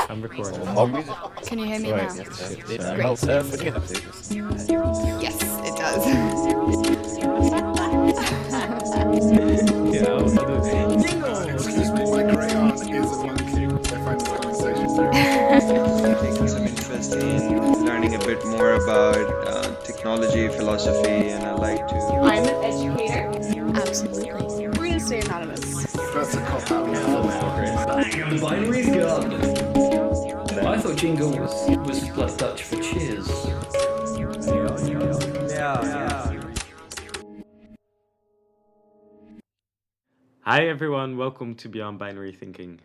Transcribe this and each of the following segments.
I'm recording. Can you hear me Right. now? Yes, Yes, it does. yeah, My crayon is a monkey, which I find the conversation Taking some interest in learning a bit more about technology, philosophy, and I like to. I'm an educator. Absolutely. We're gonna stay anonymous. That's a cop out. The binary's gone. I thought jingle was plus Dutch for cheers. Hi everyone, welcome to Beyond Binary Thinking.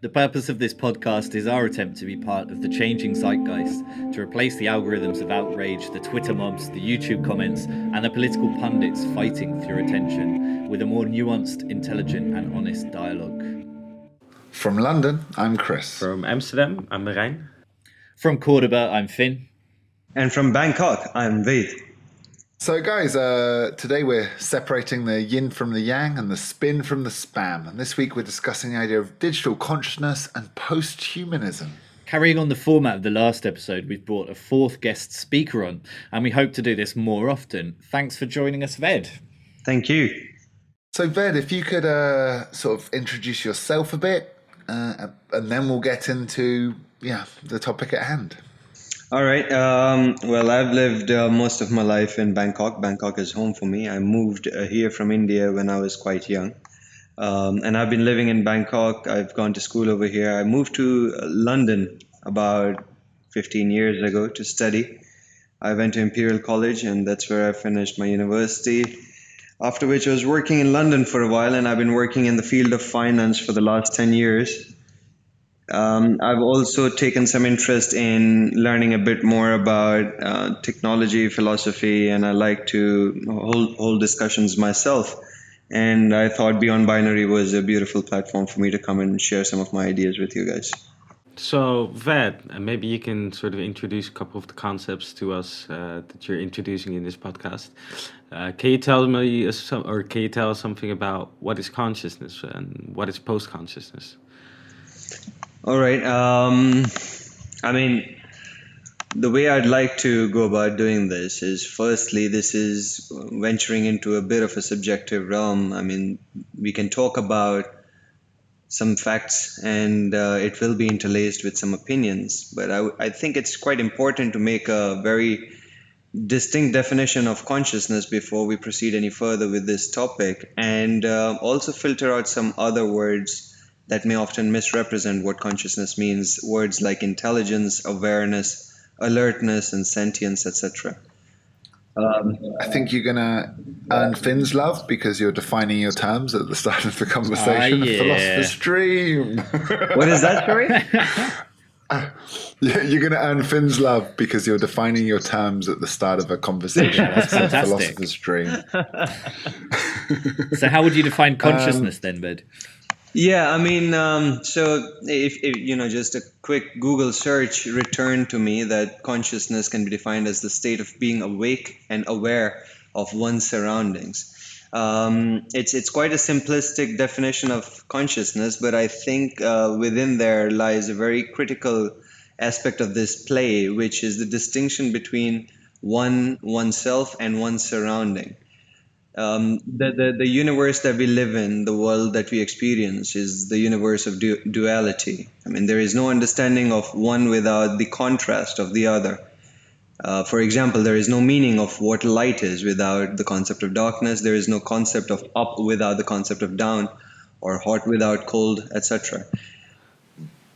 The purpose of this podcast is our attempt to be part of the changing zeitgeist, to replace the algorithms of outrage, the Twitter mobs, the YouTube comments, and the political pundits fighting for your attention with a more nuanced, intelligent, and honest dialogue. From London, I'm Chris. From Amsterdam, I'm Marijn. From Cordoba, I'm Finn. And from Bangkok, I'm Ved. So guys, today we're separating the yin from the yang and the spin from the spam. And this week we're discussing the idea of digital consciousness and post-humanism. Carrying on the format of the last episode, we've brought a fourth guest speaker on, and we hope to do this more often. Thanks for joining us, Ved. Thank you. So Ved, if you could sort of introduce yourself a bit, and then we'll get into the topic at hand. All right. Well, I've lived most of my life in Bangkok. Bangkok is home for me. I moved here from India when I was quite young. And I've been living in Bangkok. I've gone to school over here. I moved to London about 15 years ago to study. I went to Imperial College, and that's where I finished my university. After which I was working in London for a while, and I've been working in the field of finance for the last 10 years. I've also taken some interest in learning a bit more about technology, philosophy, and I like to hold discussions myself. And I thought Beyond Binary was a beautiful platform for me to come and share some of my ideas with you guys. So, Ved, maybe you can sort of introduce a couple of the concepts to us that you're introducing in this podcast. Can you tell me can you tell us something about what is consciousness and what is post-consciousness? All right. I mean, the way I'd like to go about doing this is, firstly, this is venturing into a bit of a subjective realm. I mean, we can talk about some facts and it will be interlaced with some opinions. But I think it's quite important to make a very distinct definition of consciousness before we proceed any further with this topic, and also filter out some other words that may often misrepresent what consciousness means, words like intelligence, awareness, alertness, and sentience, etc. I think you're going to earn Finn's love because you're defining your terms at the start of the conversation. Yeah. Philosopher's dream. What is that, sorry? You're going to earn Finn's love because you're defining your terms at the start of a conversation. That's a fantastic. philosopher's dream. So how would you define consciousness then, Ved? Yeah, I mean, so if just a quick Google search returned to me that consciousness can be defined as the state of being awake and aware of one's surroundings. It's quite a simplistic definition of consciousness, but I think within there lies a very critical aspect of this play, which is the distinction between oneself and one's surrounding. The universe that we live in, the world that we experience, is the universe of duality. I mean, there is no understanding of one without the contrast of the other. For example, there is no meaning of what light is without the concept of darkness. There is no concept of up without the concept of down, or hot without cold, etc.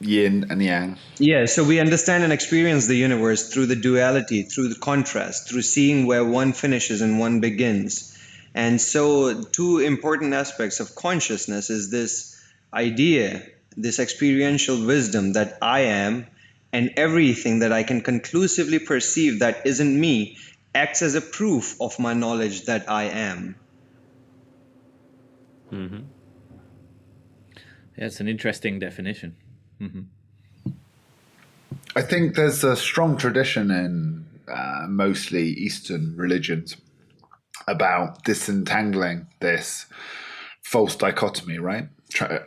Yin and yang. Yeah, so we understand and experience the universe through the duality, through the contrast, through seeing where one finishes and one begins. And so two important aspects of consciousness is this idea, this experiential wisdom that I am, and everything that I can conclusively perceive that isn't me acts as a proof of my knowledge that I am. Mm-hmm. Yeah, it's an interesting definition. Mm-hmm. I think there's a strong tradition in mostly Eastern religions about disentangling this false dichotomy, right?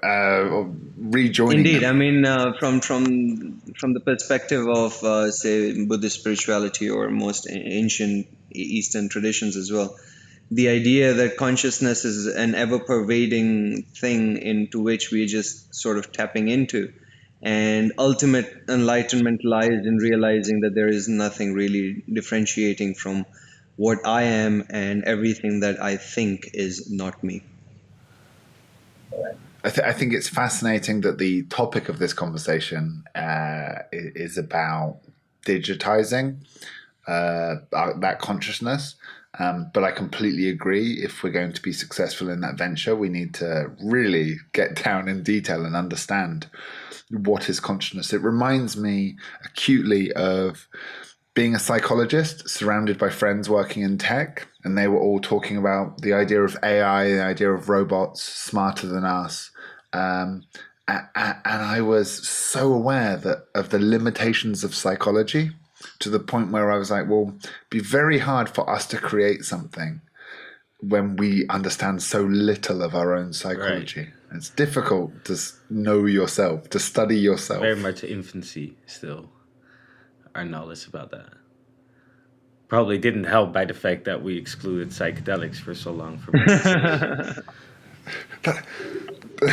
or rejoining Indeed, them. I mean, from the perspective of say Buddhist spirituality or most ancient Eastern traditions as well, the idea that consciousness is an ever-pervading thing into which we're just sort of tapping into, and ultimate enlightenment lies in realizing that there is nothing really differentiating from what I am, and everything that I think is not me. I think it's fascinating that the topic of this conversation is about digitizing that consciousness. But I completely agree. If we're going to be successful in that venture, we need to really get down in detail and understand what is consciousness. It reminds me acutely of being a psychologist surrounded by friends working in tech, and they were all talking about the idea of AI, the idea of robots smarter than us. And I was so aware of the limitations of psychology, to the point where I was like, well, it'd be very hard for us to create something when we understand so little of our own psychology. Right. It's difficult to know yourself, to study yourself. Very much infancy still, our knowledge about that. Probably didn't help by the fact that we excluded psychedelics for so long from research.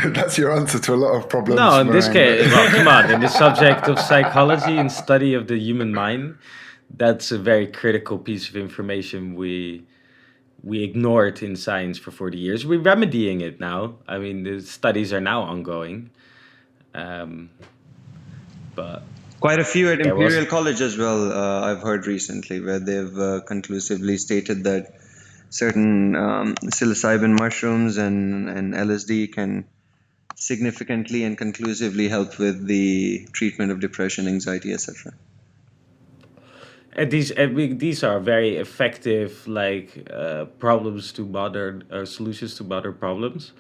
That's your answer to a lot of problems. No, in this case, well, come on. In the subject of psychology and study of the human mind, that's a very critical piece of information we ignored in science for 40 years. We're remedying it now. I mean, the studies are now ongoing. But quite a few at Imperial College as well, I've heard recently, where they've conclusively stated that certain psilocybin mushrooms and LSD can significantly and conclusively help with the treatment of depression, anxiety, etc. And these are very effective, problems to modern solutions to modern problems.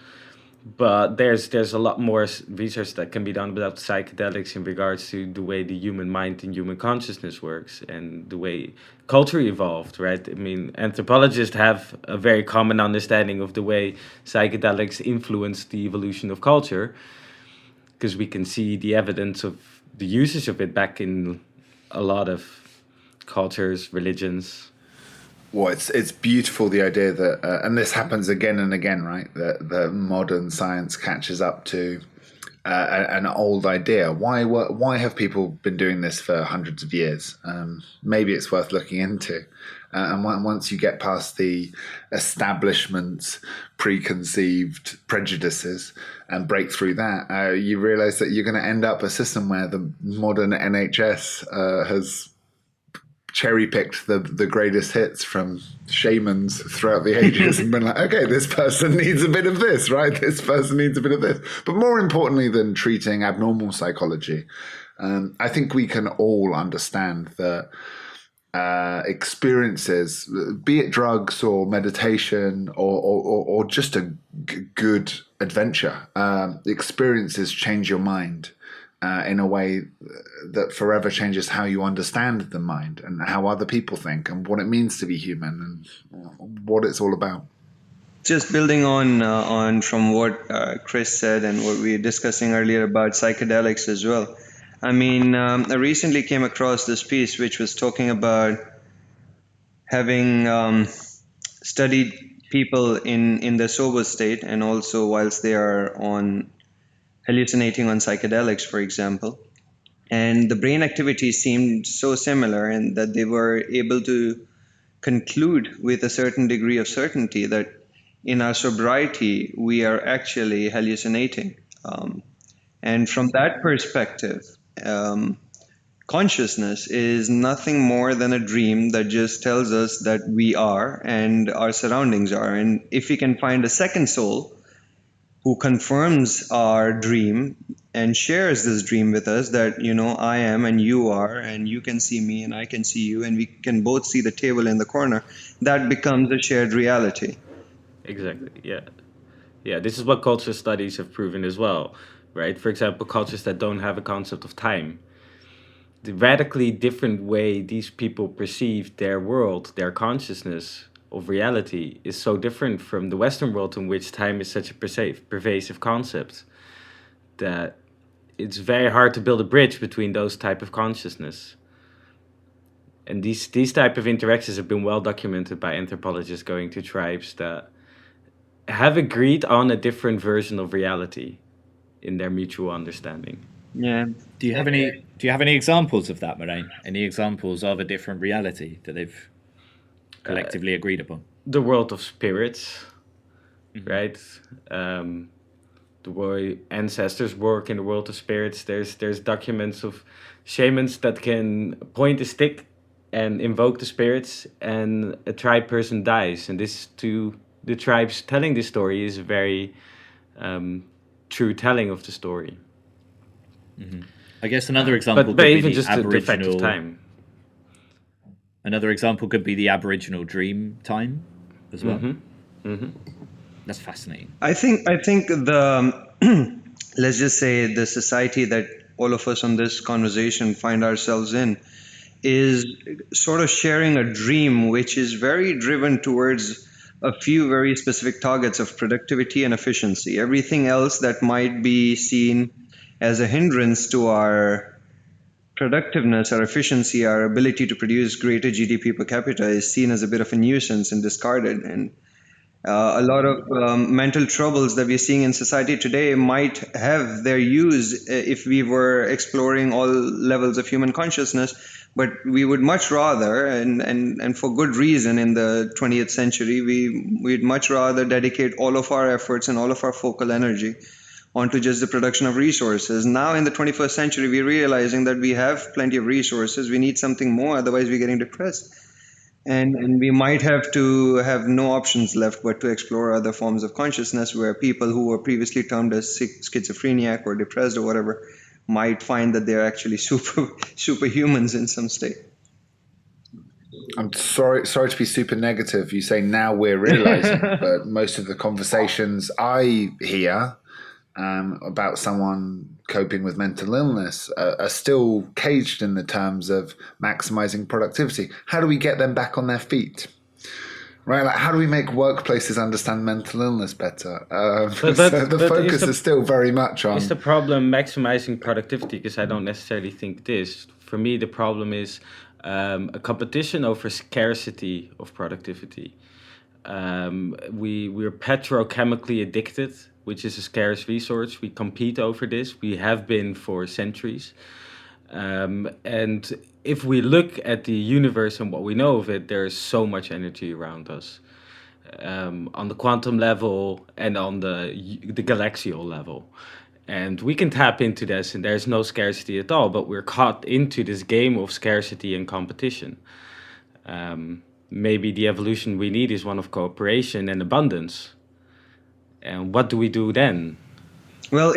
But there's a lot more research that can be done about psychedelics in regards to the way the human mind and human consciousness works and the way culture evolved, right? I mean, anthropologists have a very common understanding of the way psychedelics influence the evolution of culture, because we can see the evidence of the usage of it back in a lot of cultures, religions. Well, it's beautiful, the idea that, and this happens again and again, right? That modern science catches up to an old idea. Why have people been doing this for hundreds of years? Maybe it's worth looking into. And once you get past the establishment's preconceived prejudices and break through that, you realize that you're going to end up a system where the modern NHS has cherry-picked the greatest hits from shamans throughout the ages and been like, okay, this person needs a bit of this, right? This person needs a bit of this. But more importantly than treating abnormal psychology, I think we can all understand that experiences, be it drugs or meditation or just a good adventure, experiences change your mind in a way that forever changes how you understand the mind and how other people think and what it means to be human and what it's all about. Just building on from what Chris said and what we were discussing earlier about psychedelics as well. I mean, I recently came across this piece which was talking about having studied people in their sober state and also whilst they are hallucinating on psychedelics, for example. And the brain activity seemed so similar, and that they were able to conclude with a certain degree of certainty that in our sobriety, we are actually hallucinating. And from that perspective, consciousness is nothing more than a dream that just tells us that we are and our surroundings are. And if we can find a second soul who confirms our dream and shares this dream with us, that, you know, I am and you are, and you can see me and I can see you, and we can both see the table in the corner, that becomes a shared reality. Exactly, yeah. Yeah, this is what culture studies have proven as well, right? For example, cultures that don't have a concept of time. The radically different way these people perceive their world, their consciousness, of reality is so different from the Western world, in which time is such a pervasive concept that it's very hard to build a bridge between those type of consciousness. And these type of interactions have been well documented by anthropologists going to tribes that have agreed on a different version of reality in their mutual understanding. Yeah. Do you have any examples of that, Moraine? Any examples of a different reality that they've collectively agreed upon? The world of spirits, right? The way ancestors work in the world of spirits. There's documents of shamans that can point a stick and invoke the spirits, and a tribe person dies. And this, to the tribes telling this story, is a very true telling of the story. I guess another example But could be even the just the fact of Aboriginal. time. Another example could be the Aboriginal dream time as well. That's fascinating. I think the let's just say the society that all of us on this conversation find ourselves in is sort of sharing a dream which is very driven towards a few very specific targets of productivity and efficiency. Everything else that might be seen as a hindrance to our productiveness, our efficiency, our ability to produce greater GDP per capita is seen as a bit of a nuisance and discarded. And a lot of mental troubles that we're seeing in society today might have their use if we were exploring all levels of human consciousness. But we would much rather, and for good reason, in the 20th century, we'd much rather dedicate all of our efforts and all of our focal energy onto just the production of resources. Now in the 21st century, we're realizing that we have plenty of resources. We need something more, otherwise we're getting depressed. And we might have to have no options left but to explore other forms of consciousness, where people who were previously termed as schizophrenic or depressed or whatever might find that they're actually superhumans in some state. I'm sorry to be super negative. You say now we're realizing, but most of the conversations I hear about someone coping with mental illness are still caged in the terms of maximizing productivity. How do we get them back on their feet? Right? Like, how do we make workplaces understand mental illness better? So the focus is still very much on... Is the problem maximizing productivity? Because I don't necessarily think it is. For me, the problem is a competition over scarcity of productivity. We're petrochemically addicted, which is a scarce resource. We compete over this. We have been for centuries. And if we look at the universe and what we know of it, there is so much energy around us, on the quantum level and on the galaxial level. And we can tap into this, and there's no scarcity at all, but we're caught into this game of scarcity and competition. Maybe the evolution we need is one of cooperation and abundance. And what do we do then? Well,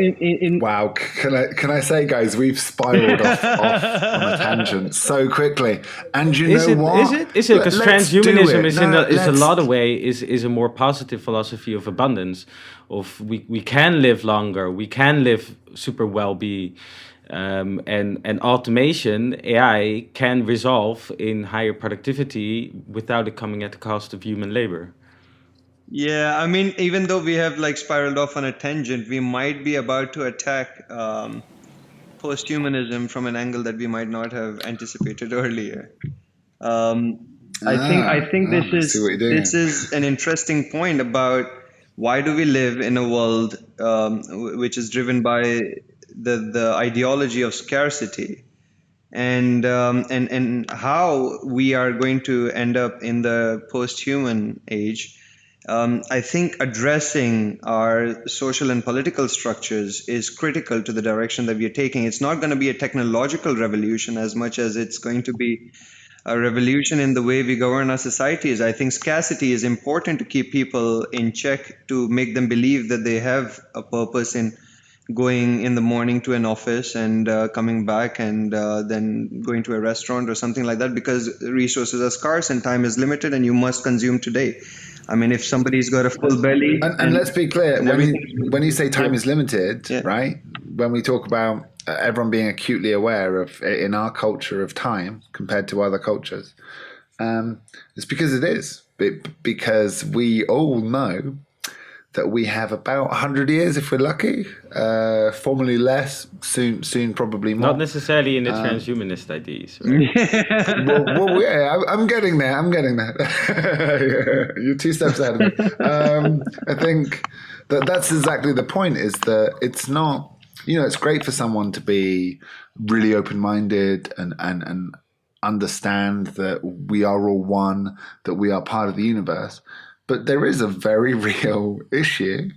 Wow, can I say, guys, we've spiraled off on a tangent so quickly. And you know what? Is it? Because transhumanism is a lot of way is a more positive philosophy of abundance. Of we can live longer, we can live super well-being, and automation, AI, can resolve in higher productivity without it coming at the cost of human labor. yeah, I mean, even though we have like spiraled off on a tangent, we might be about to attack post-humanism from an angle that we might not have anticipated earlier. I think this is an interesting point about why do we live in a world which is driven by the ideology of scarcity, and how we are going to end up in the post-human age. I think addressing our social and political structures is critical to the direction that we are taking. It's not going to be a technological revolution as much as it's going to be a revolution in the way we govern our societies. I think scarcity is important to keep people in check, to make them believe that they have a purpose in going in the morning to an office and coming back and then going to a restaurant or something like that, because resources are scarce and time is limited and you must consume today. I mean, if somebody's got a full belly... And let's be clear, when you say time is limited, Yeah. right? When we talk about everyone being acutely aware of, in our culture, of time compared to other cultures, It's because it is. Because we all know that we have about 100 years if we're lucky, formerly less, soon probably more. Not necessarily in the transhumanist ideas. Right? Well, yeah, I'm getting there. You're 2 steps ahead of me. I think that's exactly the point, is that it's not, it's great for someone to be really open-minded and understand that we are all one, that we are part of the universe. But there is a very real issue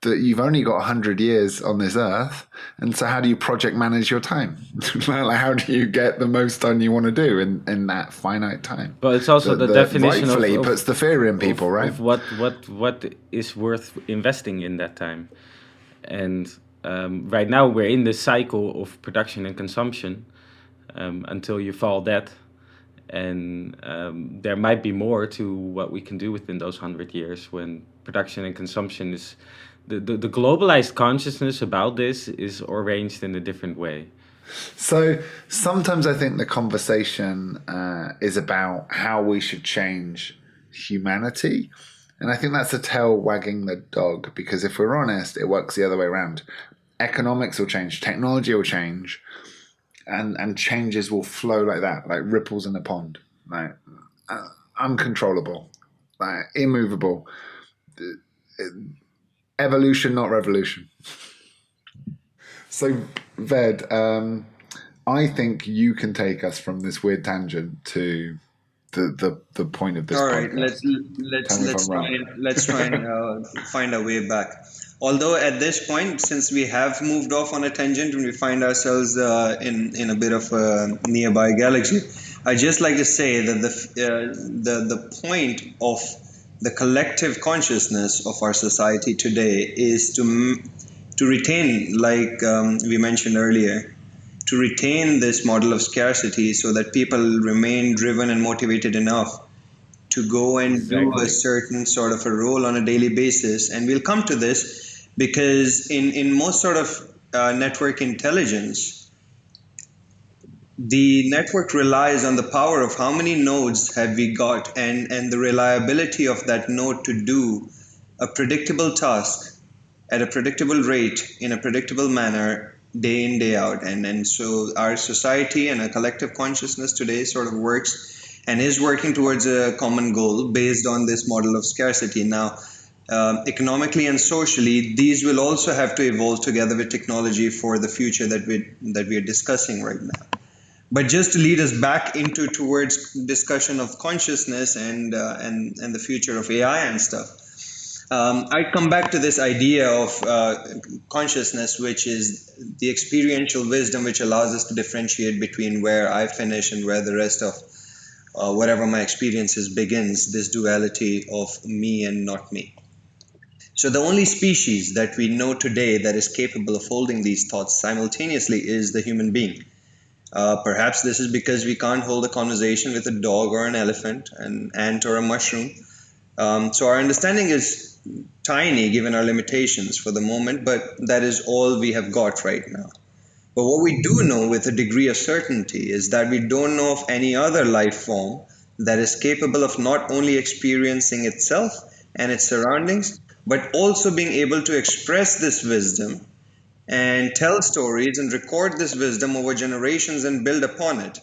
that you've only got 100 years on this earth. And so how do you project manage your time? Like, how do you get the most done you want to do in that finite time? But it's also the definition rightfully of puts the fear in people, right? Of what is worth investing in that time. And right now we're in the cycle of production and consumption until you fall dead. And there might be more to what we can do within those 100 years when production and consumption is... The globalized consciousness about this is arranged in a different way. So sometimes I think the conversation is about how we should change humanity. And I think that's the tail wagging the dog, because if we're honest, it works the other way around. Economics will change, technology will change, and changes will flow like that, like ripples in a pond, like uncontrollable, like immovable. Evolution, not revolution. So, Ved, I think you can take us from this weird tangent to the point of this. All podcast. Right, let's try and find our way back. Although at this point, since we have moved off on a tangent and we find ourselves in a bit of a nearby galaxy, I'd just like to say that the point of the collective consciousness of our society today is to retain, like we mentioned earlier, to retain this model of scarcity so that people remain driven and motivated enough to go and do a certain sort of a role on a daily basis. And we'll come to this because in most sort of network intelligence, the network relies on the power of how many nodes have we got and the reliability of that node to do a predictable task at a predictable rate in a predictable manner day in, day out. And so our society and our collective consciousness today sort of works and is working towards a common goal based on this model of scarcity. Now, economically and socially, these will also have to evolve together with technology for the future that we are discussing right now. But just to lead us back towards discussion of consciousness and the future of AI and stuff, I come back to this idea of consciousness, which is the experiential wisdom which allows us to differentiate between where I finish and where the rest of whatever my experiences begins, this duality of me and not me. So the only species that we know today that is capable of holding these thoughts simultaneously is the human being. Perhaps this is because we can't hold a conversation with a dog or an elephant, an ant or a mushroom. So our understanding is tiny given our limitations for the moment, but that is all we have got right now. But what we do know with a degree of certainty is that we don't know of any other life form that is capable of not only experiencing itself and its surroundings, but also being able to express this wisdom and tell stories and record this wisdom over generations and build upon it.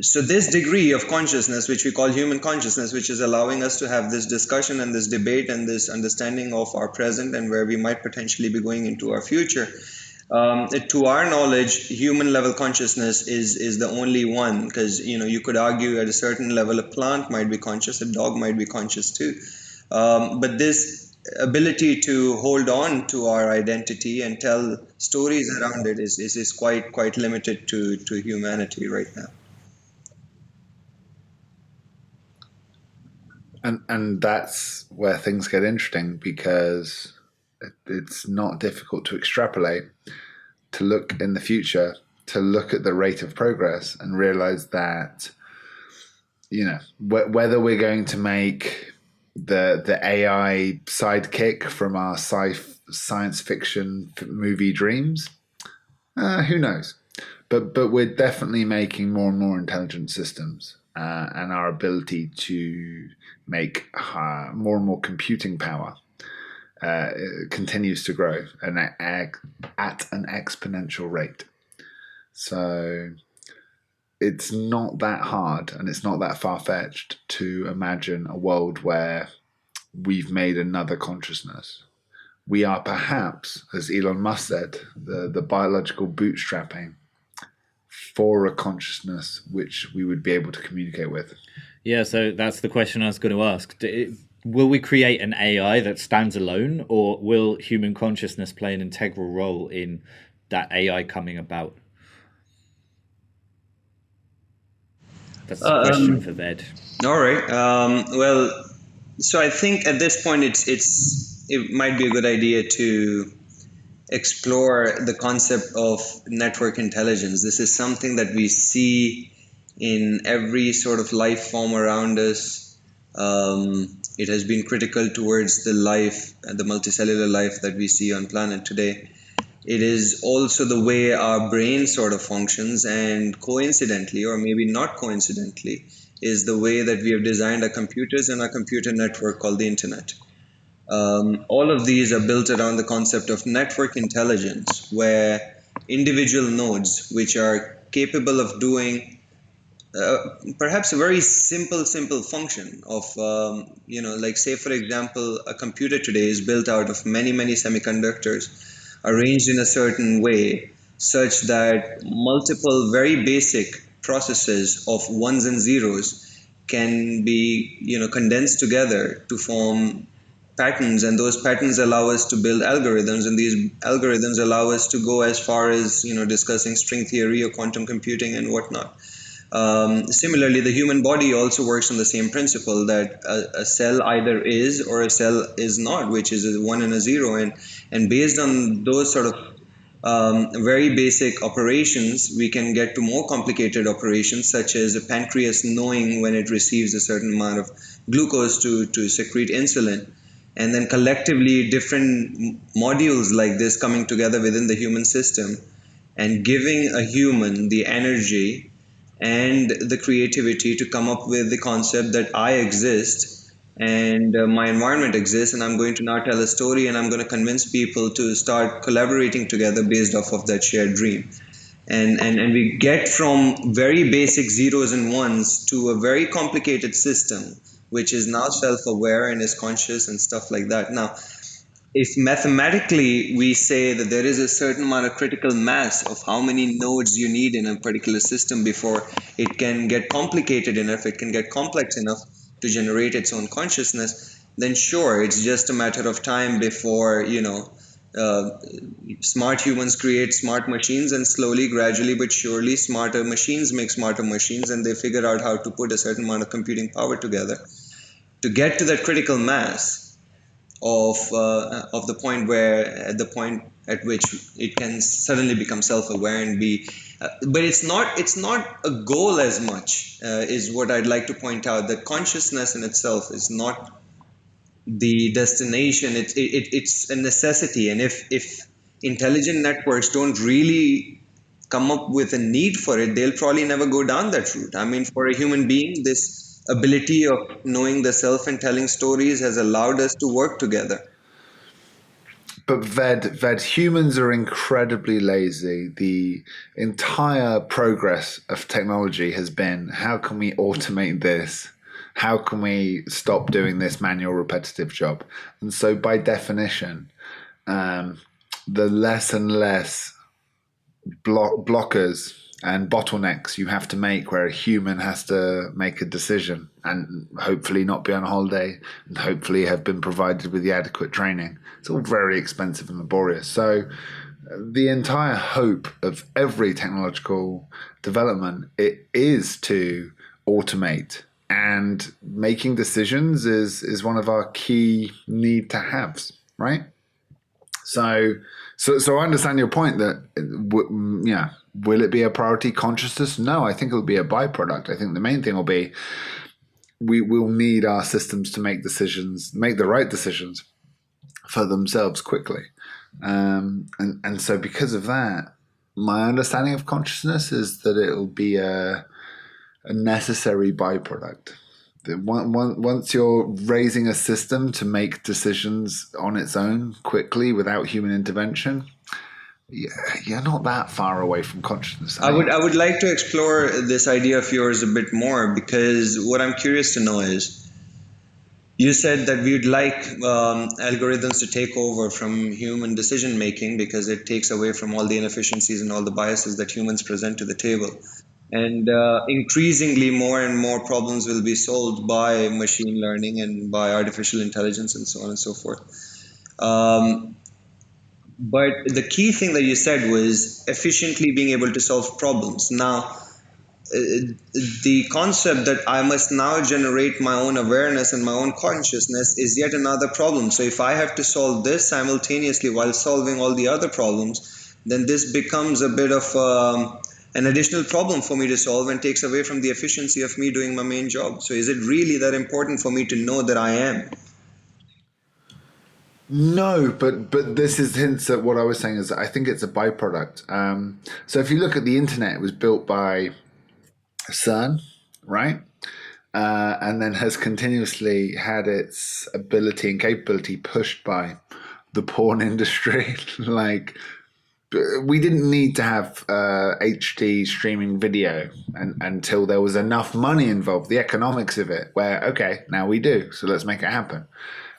So this degree of consciousness, which we call human consciousness, which is allowing us to have this discussion and this debate and this understanding of our present and where we might potentially be going into our future, to our knowledge, human level consciousness is the only one, because you could argue at a certain level a plant might be conscious, a dog might be conscious too. But this ability to hold on to our identity and tell stories around it is quite limited to humanity right now. And that's where things get interesting, because it's not difficult to extrapolate, to look in the future, to look at the rate of progress and realize that, whether we're going to make the AI sidekick from our science fiction movie dreams, who knows? but we're definitely making more and more intelligent systems, and our ability to make more and more computing power continues to grow and at an exponential rate. So it's not that hard and it's not that far-fetched to imagine a world where we've made another consciousness. We are perhaps, as Elon Musk said, the biological bootstrapping for a consciousness which we would be able to communicate with. Yeah, so that's the question I was going to ask. Will we create an AI that stands alone, or will human consciousness play an integral role in that AI coming about? That's a question for Ved. All right. Well, so I think at this point it might be a good idea to explore the concept of network intelligence. This is something that we see in every sort of life form around us. It has been critical towards the life, the multicellular life that we see on planet today. It is also the way our brain sort of functions, and coincidentally, or maybe not coincidentally, is the way that we have designed our computers and our computer network called the internet. All of these are built around the concept of network intelligence, where individual nodes, which are capable of doing perhaps a very simple function of, like say, for example, a computer today is built out of many semiconductors arranged in a certain way such that multiple very basic processes of ones and zeros can be, condensed together to form patterns, and those patterns allow us to build algorithms, and these algorithms allow us to go as far as, discussing string theory or quantum computing and whatnot. Similarly, the human body also works on the same principle, that a cell either is or a cell is not, which is a 1 and a 0. And based on those sort of very basic operations, we can get to more complicated operations, such as a pancreas knowing when it receives a certain amount of glucose to secrete insulin. And then collectively, different modules like this coming together within the human system and giving a human the energy and the creativity to come up with the concept that I exist and my environment exists, and I'm going to now tell a story, and I'm going to convince people to start collaborating together based off of that shared dream. And we get from very basic zeros and ones to a very complicated system, which is now self-aware and is conscious and stuff like that. Now, if mathematically we say that there is a certain amount of critical mass of how many nodes you need in a particular system before it can get complicated enough, it can get complex enough to generate its own consciousness, then sure, it's just a matter of time before, smart humans create smart machines, and slowly, gradually, but surely, smarter machines make smarter machines, and they figure out how to put a certain amount of computing power together to get to that critical mass of the point at which it can suddenly become self-aware and be, but it's not a goal as much, is what I'd like to point out. That consciousness in itself is not the destination. It's a necessity, and if intelligent networks don't really come up with a need for it, they'll probably never go down that route. I mean, for a human being, this ability of knowing the self and telling stories has allowed us to work together. But Ved, humans are incredibly lazy. The entire progress of technology has been, how can we automate this? How can we stop doing this manual repetitive job? And so by definition, the less and less blockers and bottlenecks you have to make where a human has to make a decision and hopefully not be on holiday and hopefully have been provided with the adequate training. It's all very expensive and laborious. So the entire hope of every technological development, it is to automate, and making decisions is one of our key need to haves, right? So I understand your point that, will it be a priority consciousness? No, I think it'll be a byproduct. I think the main thing will be we will need our systems to make the right decisions for themselves quickly. And so because of that, my understanding of consciousness is that it'll be a necessary byproduct. Once you're raising a system to make decisions on its own quickly without human intervention, you're not that far away from consciousness. I would like to explore this idea of yours a bit more, because what I'm curious to know is, you said that we'd like algorithms to take over from human decision making because it takes away from all the inefficiencies and all the biases that humans present to the table. And increasingly more and more problems will be solved by machine learning and by artificial intelligence and so on and so forth. But the key thing that you said was efficiently being able to solve problems. Now, the concept that I must now generate my own awareness and my own consciousness is yet another problem. So if I have to solve this simultaneously while solving all the other problems, then this becomes a bit of an additional problem for me to solve and takes away from the efficiency of me doing my main job. So is it really that important for me to know that I am? No, but this is hints at what I was saying. Is I think it's a byproduct. So if you look at the internet, it was built by CERN, right? And then has continuously had its ability and capability pushed by the porn industry. Like, we didn't need to have HD streaming video until there was enough money involved, the economics of it, where, okay, now we do, so let's make it happen.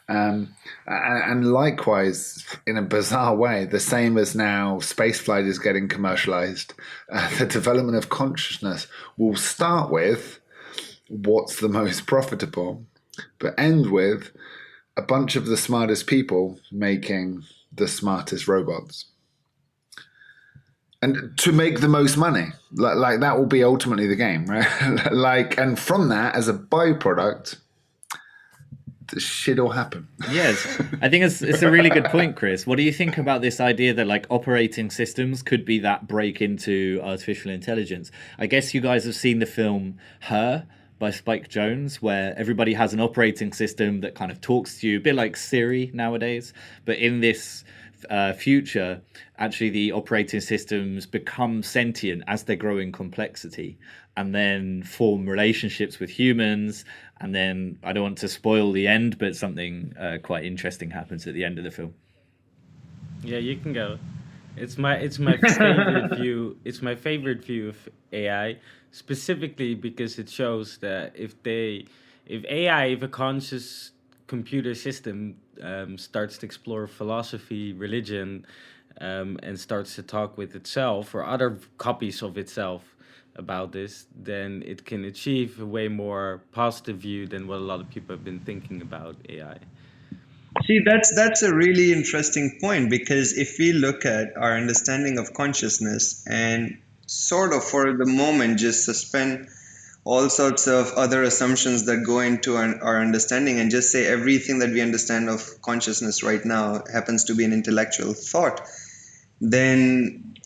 And likewise, in a bizarre way, the same as now spaceflight is getting commercialized, the development of consciousness will start with what's the most profitable, but end with a bunch of the smartest people making the smartest robots. And to make the most money, like that will be ultimately the game, right? And from that, as a byproduct, this shit will happen. Yes, I think it's a really good point, Chris. What do you think about this idea that like operating systems could be that break into artificial intelligence? I guess you guys have seen the film Her by Spike Jonze, where everybody has an operating system that kind of talks to you, a bit like Siri nowadays. But in this future, actually the operating systems become sentient as they grow in complexity and then form relationships with humans. And then, I don't want to spoil the end, but something quite interesting happens at the end of the film. Yeah, you can go. It's my favorite view. It's my favorite view of AI, specifically because it shows that if a conscious computer system starts to explore philosophy, religion, and starts to talk with itself or other copies of itself about this, then it can achieve a way more positive view than what a lot of people have been thinking about AI. See, that's a really interesting point, because if we look at our understanding of consciousness and sort of for the moment just suspend all sorts of other assumptions that go into our understanding and just say everything that we understand of consciousness right now happens to be an intellectual thought, then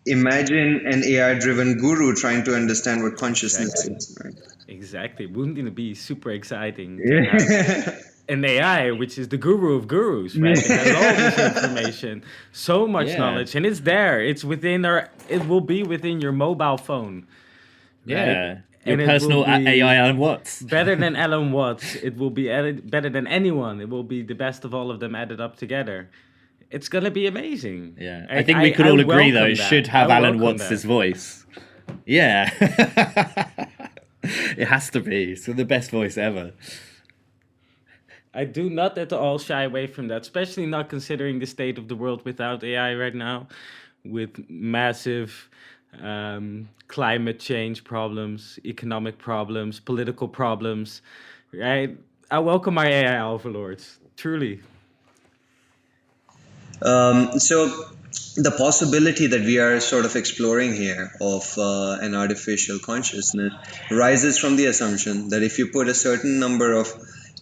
imagine an AI-driven guru trying to understand what consciousness is, right? Exactly. Wouldn't it be super exciting to have an AI, which is the guru of gurus, right? It has all this information, so much knowledge, and it's there. It's within it will be within your mobile phone. Right? Yeah. Your personal AI Alan Watts. Better than Alan Watts. It will be better than anyone. It will be the best of all of them added up together. It's going to be amazing. Yeah. I think we could all agree, though, it should have Alan Watts' voice. Yeah. It has to be. It's the best voice ever. I do not at all shy away from that, especially not considering the state of the world without AI right now, with massive climate change problems, economic problems, political problems. Right? I welcome our AI overlords, truly. So the possibility that we are sort of exploring here of an artificial consciousness rises from the assumption that if you put a certain number of,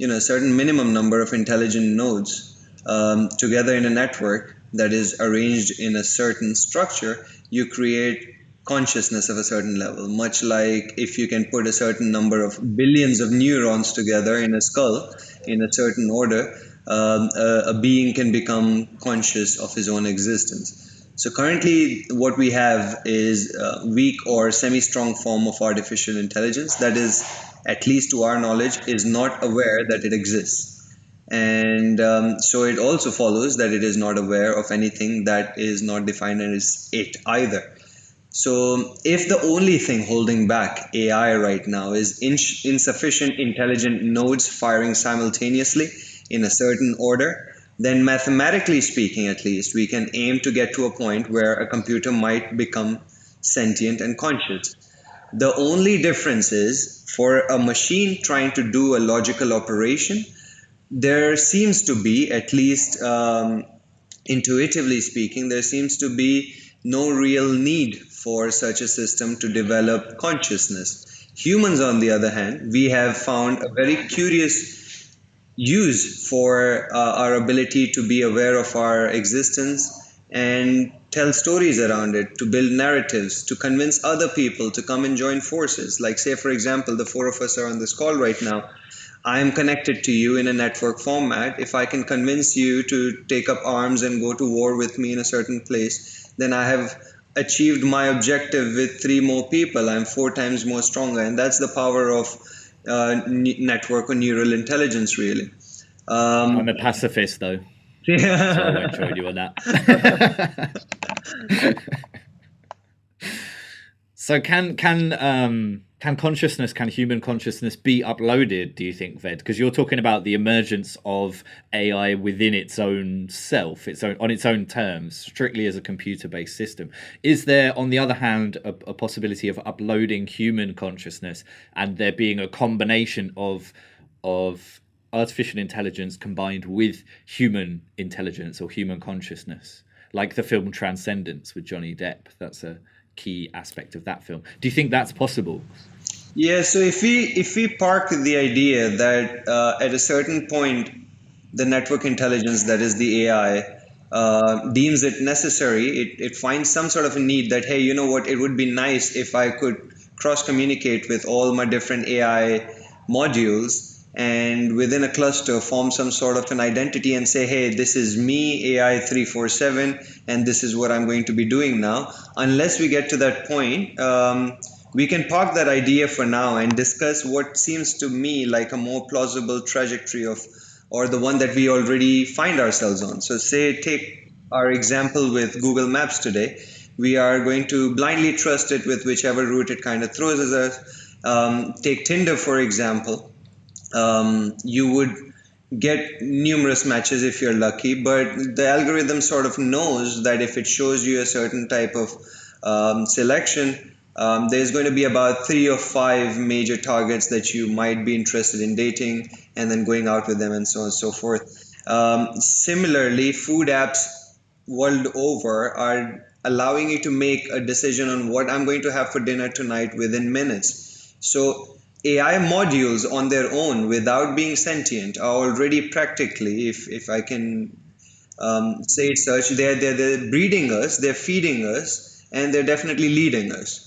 a certain minimum number of intelligent nodes together in a network that is arranged in a certain structure, you create consciousness of a certain level, much like if you can put a certain number of billions of neurons together in a skull in a certain order, a being can become conscious of his own existence. So currently, what we have is a weak or semi-strong form of artificial intelligence that is, at least to our knowledge, is not aware that it exists. And so it also follows that it is not aware of anything that is not defined as it either. So if the only thing holding back AI right now is insufficient intelligent nodes firing simultaneously in a certain order, then mathematically speaking, at least, we can aim to get to a point where a computer might become sentient and conscious. The only difference is for a machine trying to do a logical operation, there seems to be, at least intuitively speaking, there seems to be no real need for such a system to develop consciousness. Humans, on the other hand, we have found a very curious use for our ability to be aware of our existence and tell stories around it, to build narratives, to convince other people to come and join forces. Like, say, for example, the four of us are on this call right now. I am connected to you in a network format. If I can convince you to take up arms and go to war with me in a certain place, then I have achieved my objective with 3 more people. I'm 4 times more stronger. And that's the power of network or neural intelligence, really. I'm a pacifist, though, so I won't join you on that. So can consciousness, can human consciousness be uploaded, do you think, Ved? Because you're talking about the emergence of AI within its own self, on its own terms, strictly as a computer-based system. Is there, on the other hand, a possibility of uploading human consciousness and there being a combination of artificial intelligence combined with human intelligence or human consciousness, like the film Transcendence with Johnny Depp? That's a key aspect of that film. Do you think that's possible? Yeah, so if we park the idea that at a certain point the network intelligence, that is the AI, deems it necessary, it finds some sort of a need that, hey, you know what, it would be nice if I could cross communicate with all my different AI modules and within a cluster form some sort of an identity and say, hey, this is me, AI 347, and this is what I'm going to be doing now. Unless we get to that point, we can park that idea for now and discuss what seems to me like a more plausible trajectory of, or the one that we already find ourselves on. So say, take our example with Google Maps today. We are going to blindly trust it with whichever route it kind of throws at us. Take Tinder, for example. You would get numerous matches if you're lucky, but the algorithm sort of knows that if it shows you a certain type of selection, there's going to be about 3 or 5 major targets that you might be interested in dating and then going out with them and so on and so forth. Similarly, food apps world over are allowing you to make a decision on what I'm going to have for dinner tonight within minutes. So AI modules on their own, without being sentient, are already practically, if I can say it such, they're breeding us, they're feeding us, and they're definitely leading us.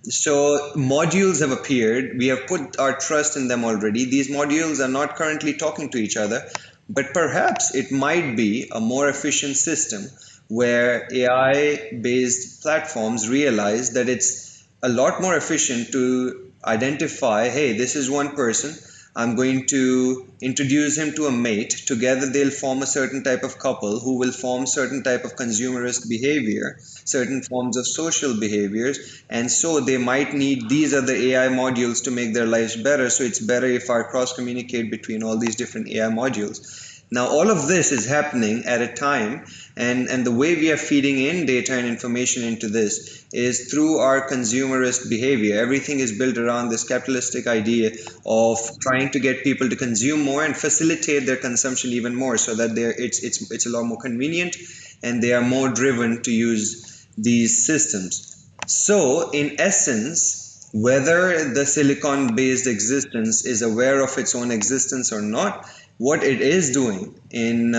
So modules have appeared. We have put our trust in them already. These modules are not currently talking to each other, but perhaps it might be a more efficient system where AI-based platforms realize that it's a lot more efficient to identify, hey, this is one person. I'm going to introduce him to a mate. Together they'll form a certain type of couple who will form certain type of consumerist behavior, certain forms of social behaviors. And so they might need these other AI modules to make their lives better. So it's better if I cross communicate between all these different AI modules. Now, all of this is happening at a time, and the way we are feeding in data and information into this is through our consumerist behavior. Everything is built around this capitalistic idea of trying to get people to consume more and facilitate their consumption even more, so that it's a lot more convenient and they are more driven to use these systems. So, in essence, whether the silicon-based existence is aware of its own existence or not, what it is doing in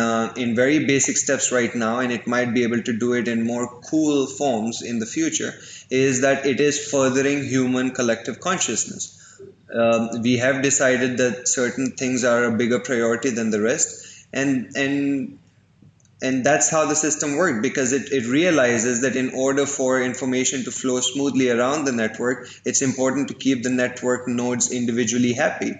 very basic steps right now, and it might be able to do it in more cool forms in the future, is that it is furthering human collective consciousness. We have decided that certain things are a bigger priority than the rest, and And that's how the system worked, because it realizes that in order for information to flow smoothly around the network, it's important to keep the network nodes individually happy.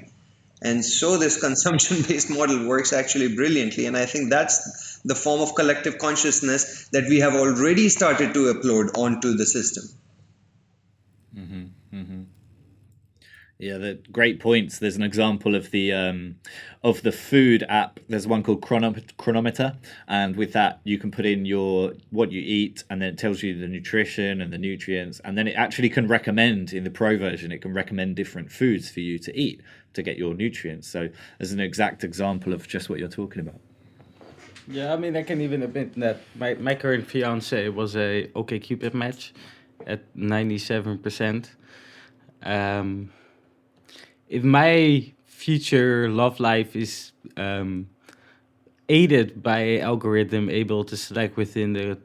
And so this consumption-based model works actually brilliantly. And I think that's the form of collective consciousness that we have already started to upload onto the system. Yeah, great points. There's an example of the food app. There's one called Chronometer, and with that you can put in what you eat, and then it tells you the nutrition and the nutrients, and then it actually can recommend, in the pro version, it can recommend different foods for you to eat to get your nutrients. So there's an exact example of just what you're talking about. Yeah, I mean, I can even admit that my current fiance was a OkCupid match at 97%. If my future love life is aided by an algorithm able to select within the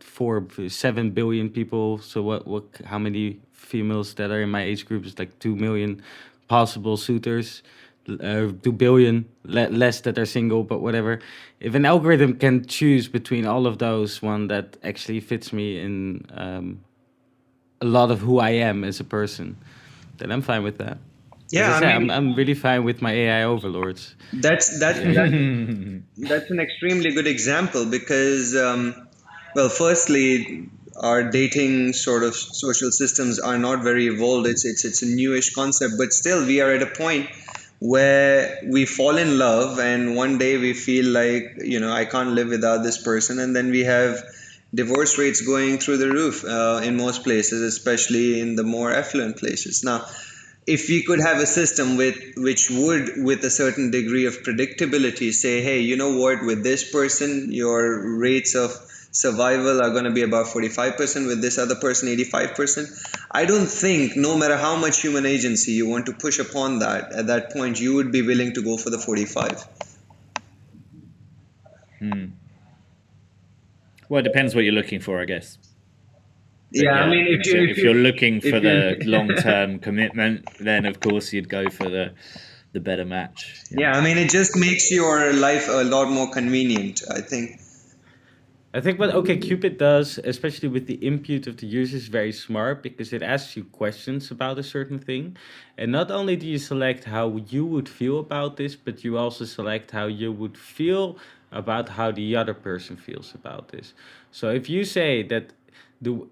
7 billion people, so how many females that are in my age group is like 2 million possible suitors, 2 billion less that are single, but whatever. If an algorithm can choose between all of those, one that actually fits me in a lot of who I am as a person, then I'm fine with that. Yeah, I mean, I'm really fine with my AI overlords. That's an extremely good example, because, well, firstly, our dating sort of social systems are not very evolved. It's a newish concept, but still we are at a point where we fall in love, and one day we feel like, I can't live without this person, and then we have divorce rates going through the roof in most places, especially in the more affluent places. Now, if we could have a system which would, with a certain degree of predictability, say, hey, you know what, with this person, your rates of survival are going to be about 45%, with this other person, 85%. I don't think, no matter how much human agency you want to push upon that, at that point, you would be willing to go for the 45. Well, it depends what you're looking for, I guess. Yeah, I mean, if you're looking for the long-term commitment, then of course you'd go for the better match. Yeah, I mean, it just makes your life a lot more convenient, I think. I think what OkCupid does, especially with the input of the user, is very smart, because it asks you questions about a certain thing. And not only do you select how you would feel about this, but you also select how you would feel about how the other person feels about this. So if you say that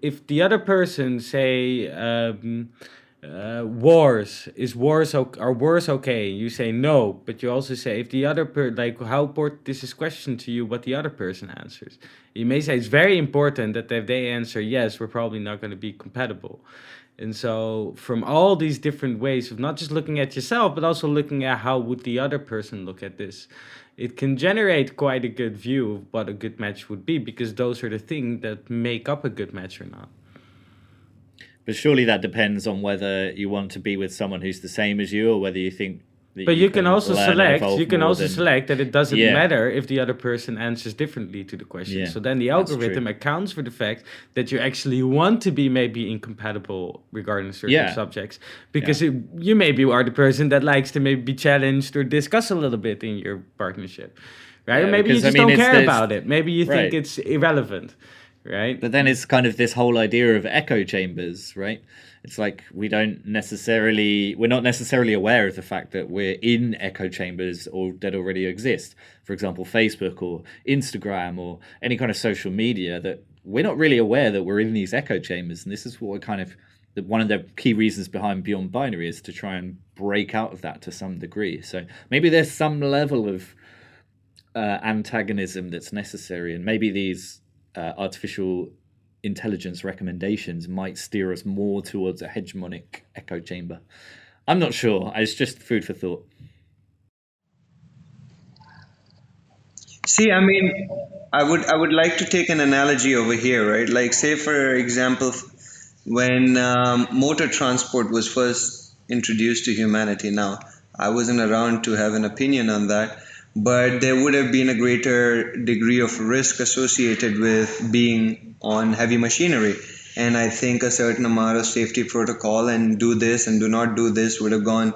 if the other person say are wars okay, you say no, but you also say if the other how important this is question to you, what the other person answers. You may say it's very important that if they answer yes, we're probably not going to be compatible. And so from all these different ways of not just looking at yourself, but also looking at how would the other person look at this, it can generate quite a good view of what a good match would be, because those are the things that make up a good match or not. But surely that depends on whether you want to be with someone who's the same as you, or whether you think that but you can also select that it doesn't Yeah. matter if the other person answers differently to the question. Yeah, So then the that's algorithm true. accounts for the fact that you actually want to be maybe incompatible regarding certain Yeah. subjects, because you maybe are the person that likes to maybe be challenged or discuss a little bit in your partnership, right? Yeah, Or maybe you because, just don't care about it. Maybe you think Right. it's irrelevant, right? But then it's kind of this whole idea of echo chambers, right? It's like we're not necessarily aware of the fact that we're in echo chambers or that already exist. For example, Facebook or Instagram or any kind of social media, that we're not really aware that we're in these echo chambers. And this is what one of the key reasons behind Beyond Binary is to try and break out of that to some degree. So maybe there's some level of antagonism that's necessary, and maybe these artificial intelligence recommendations might steer us more towards a hegemonic echo chamber. I'm not sure. It's just food for thought. See, I mean, I would like to take an analogy over here, right? Like, say, for example, when motor transport was first introduced to humanity. Now, I wasn't around to have an opinion on that, but there would have been a greater degree of risk associated with being on heavy machinery. And I think a certain amount of safety protocol and do this and do not do this would have gone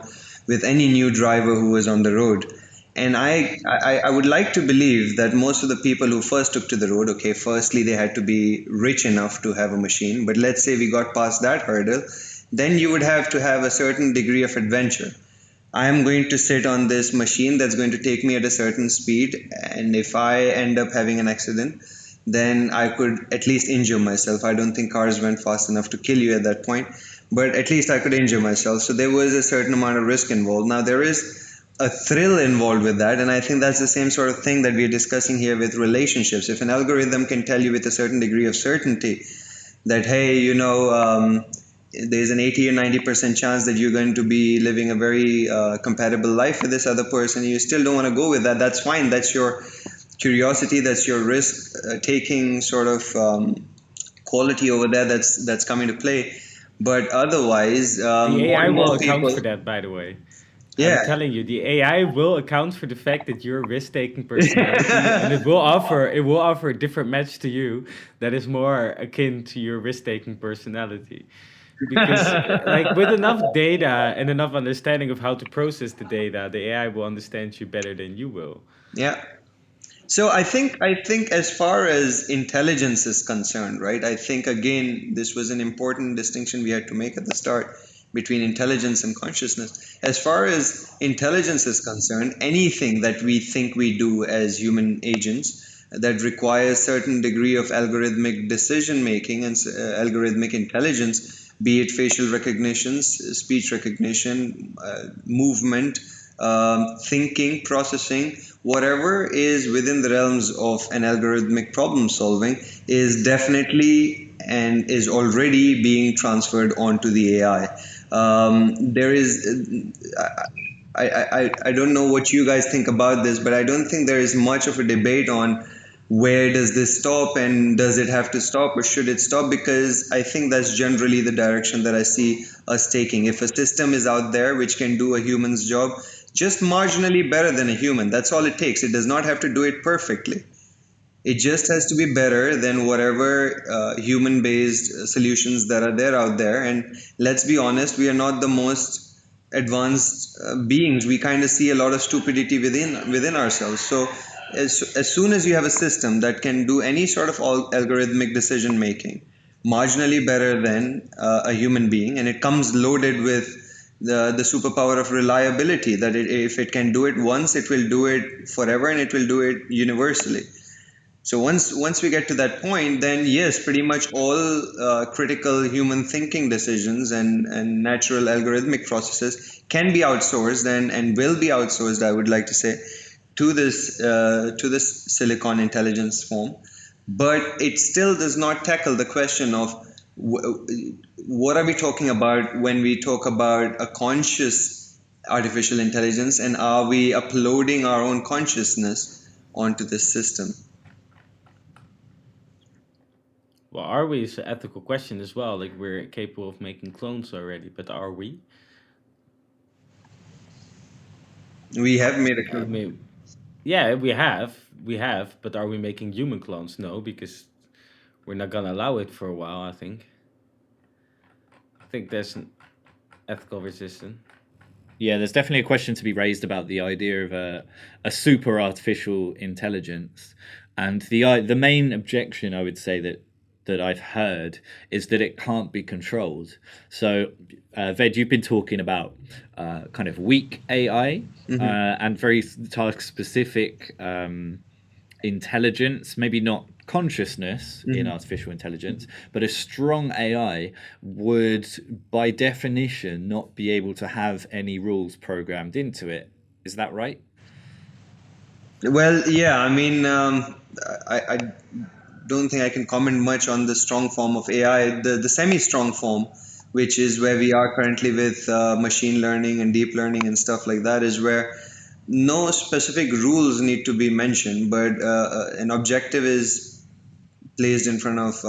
with any new driver who was on the road. And I would like to believe that most of the people who first took to the road, okay, firstly, they had to be rich enough to have a machine. But let's say we got past that hurdle, then you would have to have a certain degree of adventure. I'm going to sit on this machine that's going to take me at a certain speed. And if I end up having an accident, then I could at least injure myself. I don't think cars went fast enough to kill you at that point, but at least I could injure myself. So there was a certain amount of risk involved. Now there is a thrill involved with that, and I think that's the same sort of thing that we're discussing here with relationships. If an algorithm can tell you with a certain degree of certainty that, hey, there's an 80 or 90% chance that you're going to be living a very compatible life with this other person, you still don't want to go with that, that's fine. That's your curiosity, that's your risk taking sort of quality over there that's coming to play. But otherwise, The AI more will account people, for that, by the way. yeah. I'm telling you, the AI will account for the fact that you're a risk-taking personality, and it will offer a different match to you that is more akin to your risk-taking personality. Because like with enough data and enough understanding of how to process the data, the AI will understand you better than you will. Yeah. So I think as far as intelligence is concerned, right? I think again this was an important distinction we had to make at the start between intelligence and consciousness. As far as intelligence is concerned, anything that we think we do as human agents that requires certain degree of algorithmic decision making and algorithmic intelligence, be it facial recognition, speech recognition, movement, thinking, processing, whatever is within the realms of an algorithmic problem solving is definitely and is already being transferred onto the AI. There is, I don't know what you guys think about this, but I don't think there is much of a debate on where does this stop and does it have to stop or should it stop, because I think that's generally the direction that I see us taking. If a system is out there which can do a human's job just marginally better than a human, that's all it takes. It does not have to do it perfectly. It just has to be better than whatever human-based solutions that are there out there. And let's be honest, we are not the most advanced beings. We kind of see a lot of stupidity within ourselves. So as soon as you have a system that can do any sort of algorithmic decision making marginally better than a human being, and it comes loaded with the superpower of reliability, that if it can do it once, it will do it forever and it will do it universally. So once we get to that point, then yes, pretty much all critical human thinking decisions and natural algorithmic processes can be outsourced and will be outsourced, I would like to say, to this silicon intelligence form. But it still does not tackle the question of what are we talking about when we talk about a conscious artificial intelligence, and are we uploading our own consciousness onto this system? Well, are we is an ethical question as well. Like we're capable of making clones already, but are we? We have made a I clone. mean, yeah, we have, but are we making human clones? No, because we're not gonna allow it for a while, I think. I think there's an ethical resistance. Yeah, there's definitely a question to be raised about the idea of a super artificial intelligence, and the main objection I would say that I've heard is that it can't be controlled. So, Ved, you've been talking about kind of weak AI and very task specific intelligence, maybe not consciousness in artificial intelligence, but a strong AI would by definition not be able to have any rules programmed into it. Is that right? Well, yeah, I mean, I don't think I can comment much on the strong form of AI. The semi-strong form, which is where we are currently with machine learning and deep learning and stuff like that, is where no specific rules need to be mentioned, but an objective is placed in front of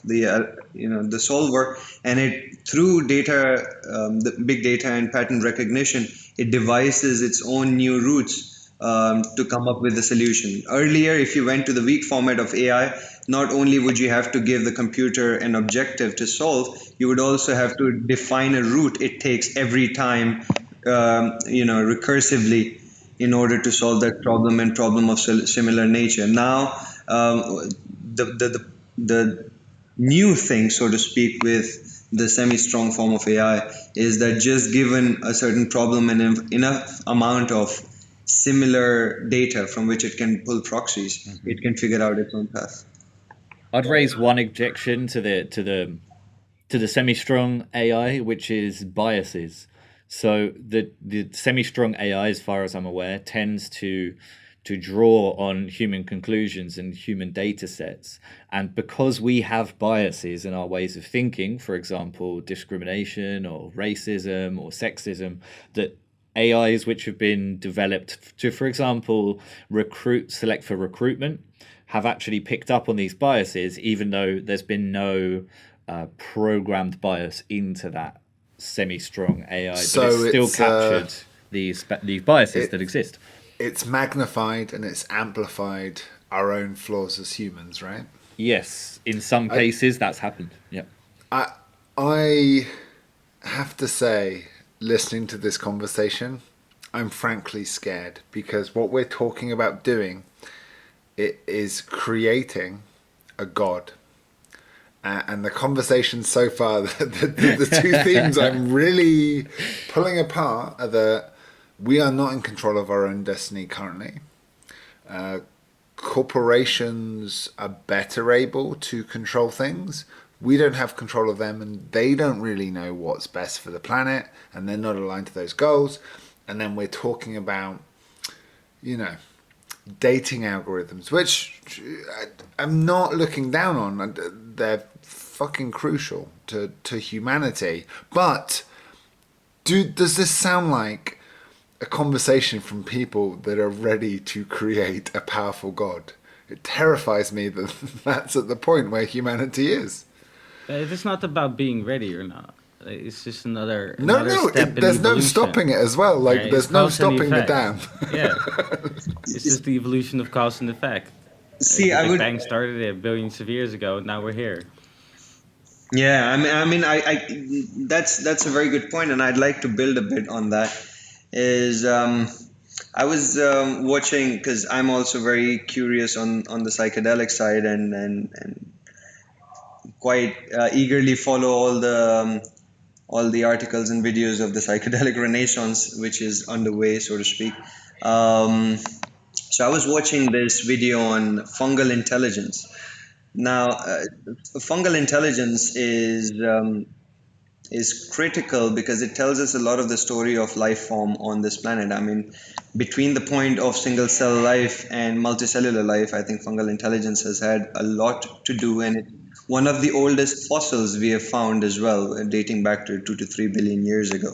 the solver, and it through data, the big data and pattern recognition, it devises its own new routes to come up with the solution. Earlier, if you went to the weak format of AI, not only would you have to give the computer an objective to solve, you would also have to define a route it takes every time, recursively in order to solve that problem and problem of similar nature. Now, the new thing, so to speak, with the semi-strong form of AI is that just given a certain problem and enough amount of similar data from which it can pull proxies, it can figure out its own path. I'd raise one objection to the semi-strong AI, which is biases. So the semi-strong AI, as far as I'm aware, tends to draw on human conclusions and human data sets. And because we have biases in our ways of thinking, for example, discrimination or racism or sexism, that AIs which have been developed to, for example, select for recruitment, have actually picked up on these biases, even though there's been no programmed bias into that semi-strong AI, So but it's still it's, captured these biases that exist. It's magnified and it's amplified our own flaws as humans, right? Yes, in some cases that's happened. Yeah. I have to say, listening to this conversation, I'm frankly scared, because what we're talking about doing, it is creating a god. And the conversation so far, the two themes I'm really pulling apart are that we are not in control of our own destiny currently. Corporations are better able to control things. We don't have control of them, and they don't really know what's best for the planet, and they're not aligned to those goals. And then we're talking about, dating algorithms, which I'm not looking down on. They're fucking crucial to humanity. But does this sound like a conversation from people that are ready to create a powerful god? It terrifies me that that's at the point where humanity is. It's not about being ready or not. It's just another No, step in there's no evolution. stopping it as well. Like, Right? there's It's no cause and stopping the effect. dam. Yeah, it's just the evolution of cause and effect. See, The I Big would. Bang started it billions of years ago. Now we're here. Yeah, I that's a very good point, and I'd like to build a bit on that. I was watching, because I'm also very curious on the psychedelic side, and quite eagerly follow all the articles and videos of the psychedelic renaissance, which is underway, so to speak. So I was watching this video on fungal intelligence. Now, fungal intelligence is critical because it tells us a lot of the story of life form on this planet. I mean, between the point of single cell life and multicellular life, I think fungal intelligence has had a lot to do, and it's one of the oldest fossils we have found as well, dating back to 2 to 3 billion years ago.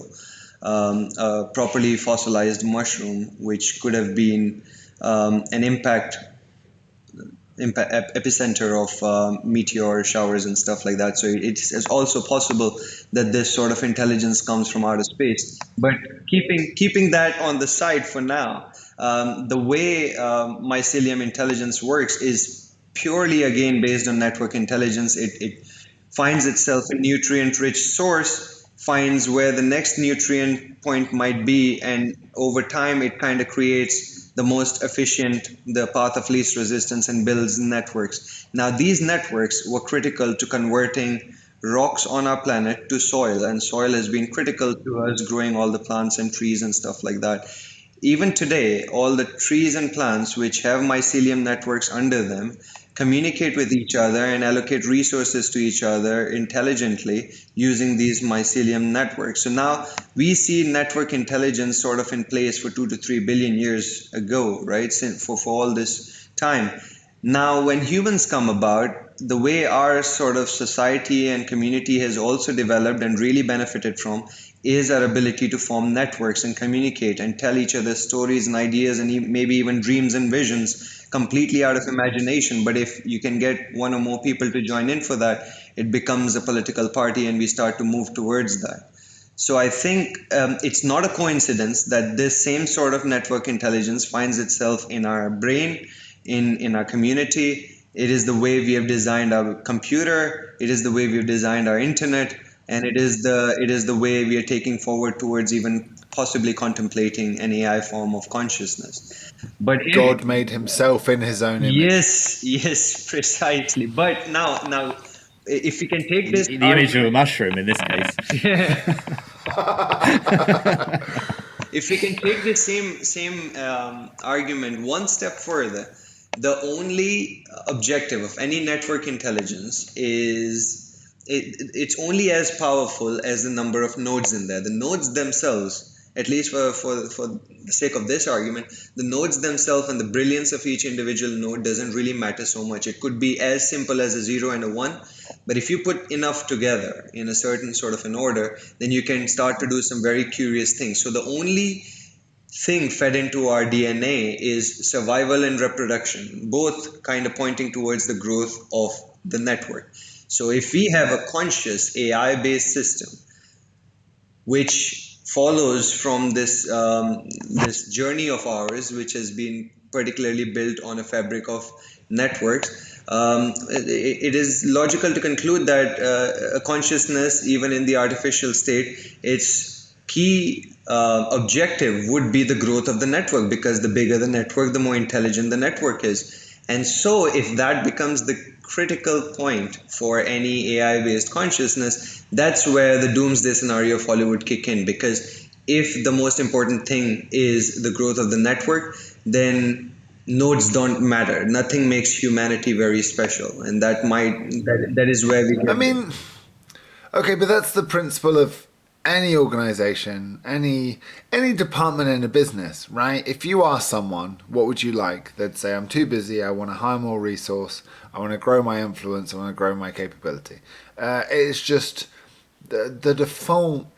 A properly fossilized mushroom, which could have been an epicenter of meteor showers and stuff like that. So it's also possible that this sort of intelligence comes from outer space. But keeping that on the side for now, the way mycelium intelligence works is purely, again, based on network intelligence. It finds itself a nutrient-rich source, finds where the next nutrient point might be, and over time it kind of creates the most efficient, the path of least resistance, and builds networks. Now, these networks were critical to converting rocks on our planet to soil, and soil has been critical to us growing all the plants and trees and stuff like that. Even today, all the trees and plants which have mycelium networks under them communicate with each other and allocate resources to each other intelligently using these mycelium networks. So now we see network intelligence sort of in place for 2 to 3 billion years ago, right? For all this time. Now, when humans come about, the way our sort of society and community has also developed and really benefited from is our ability to form networks and communicate and tell each other stories and ideas and maybe even dreams and visions completely out of imagination. But if you can get one or more people to join in for that, it becomes a political party and we start to move towards that. So I think it's not a coincidence that this same sort of network intelligence finds itself in our brain, in our community. It is the way we have designed our computer. It is the way we have designed our internet. And it is the way we are taking forward towards even possibly contemplating an AI form of consciousness. But if, God made himself in his own image. yes, precisely. But now, if we can take this The image of a mushroom in this case. if we can take the same argument one step further, the only objective of any network intelligence is it's only as powerful as the number of nodes in there. The nodes themselves, at least for the sake of this argument, the nodes themselves and the brilliance of each individual node doesn't really matter so much. It could be as simple as a 0 and a 1, but if you put enough together in a certain sort of an order, then you can start to do some very curious things. So the only thing fed into our DNA is survival and reproduction, both kind of pointing towards the growth of the network. So if we have a conscious AI-based system which follows from this this journey of ours, which has been particularly built on a fabric of networks, it is logical to conclude that a consciousness, even in the artificial state, its key objective would be the growth of the network, because the bigger the network, the more intelligent the network is. And so if that becomes the critical point for any AI-based consciousness, that's where the doomsday scenario of Hollywood kick in, because if the most important thing is the growth of the network, then nodes don't matter. Nothing makes humanity very special, and that is where we get. I mean, okay, but that's the principle of any organization, any department in a business, right? If you ask someone, what would you like? They'd say, I'm too busy, I want to hire more resource, I want to grow my influence, I want to grow my capability. It's just the default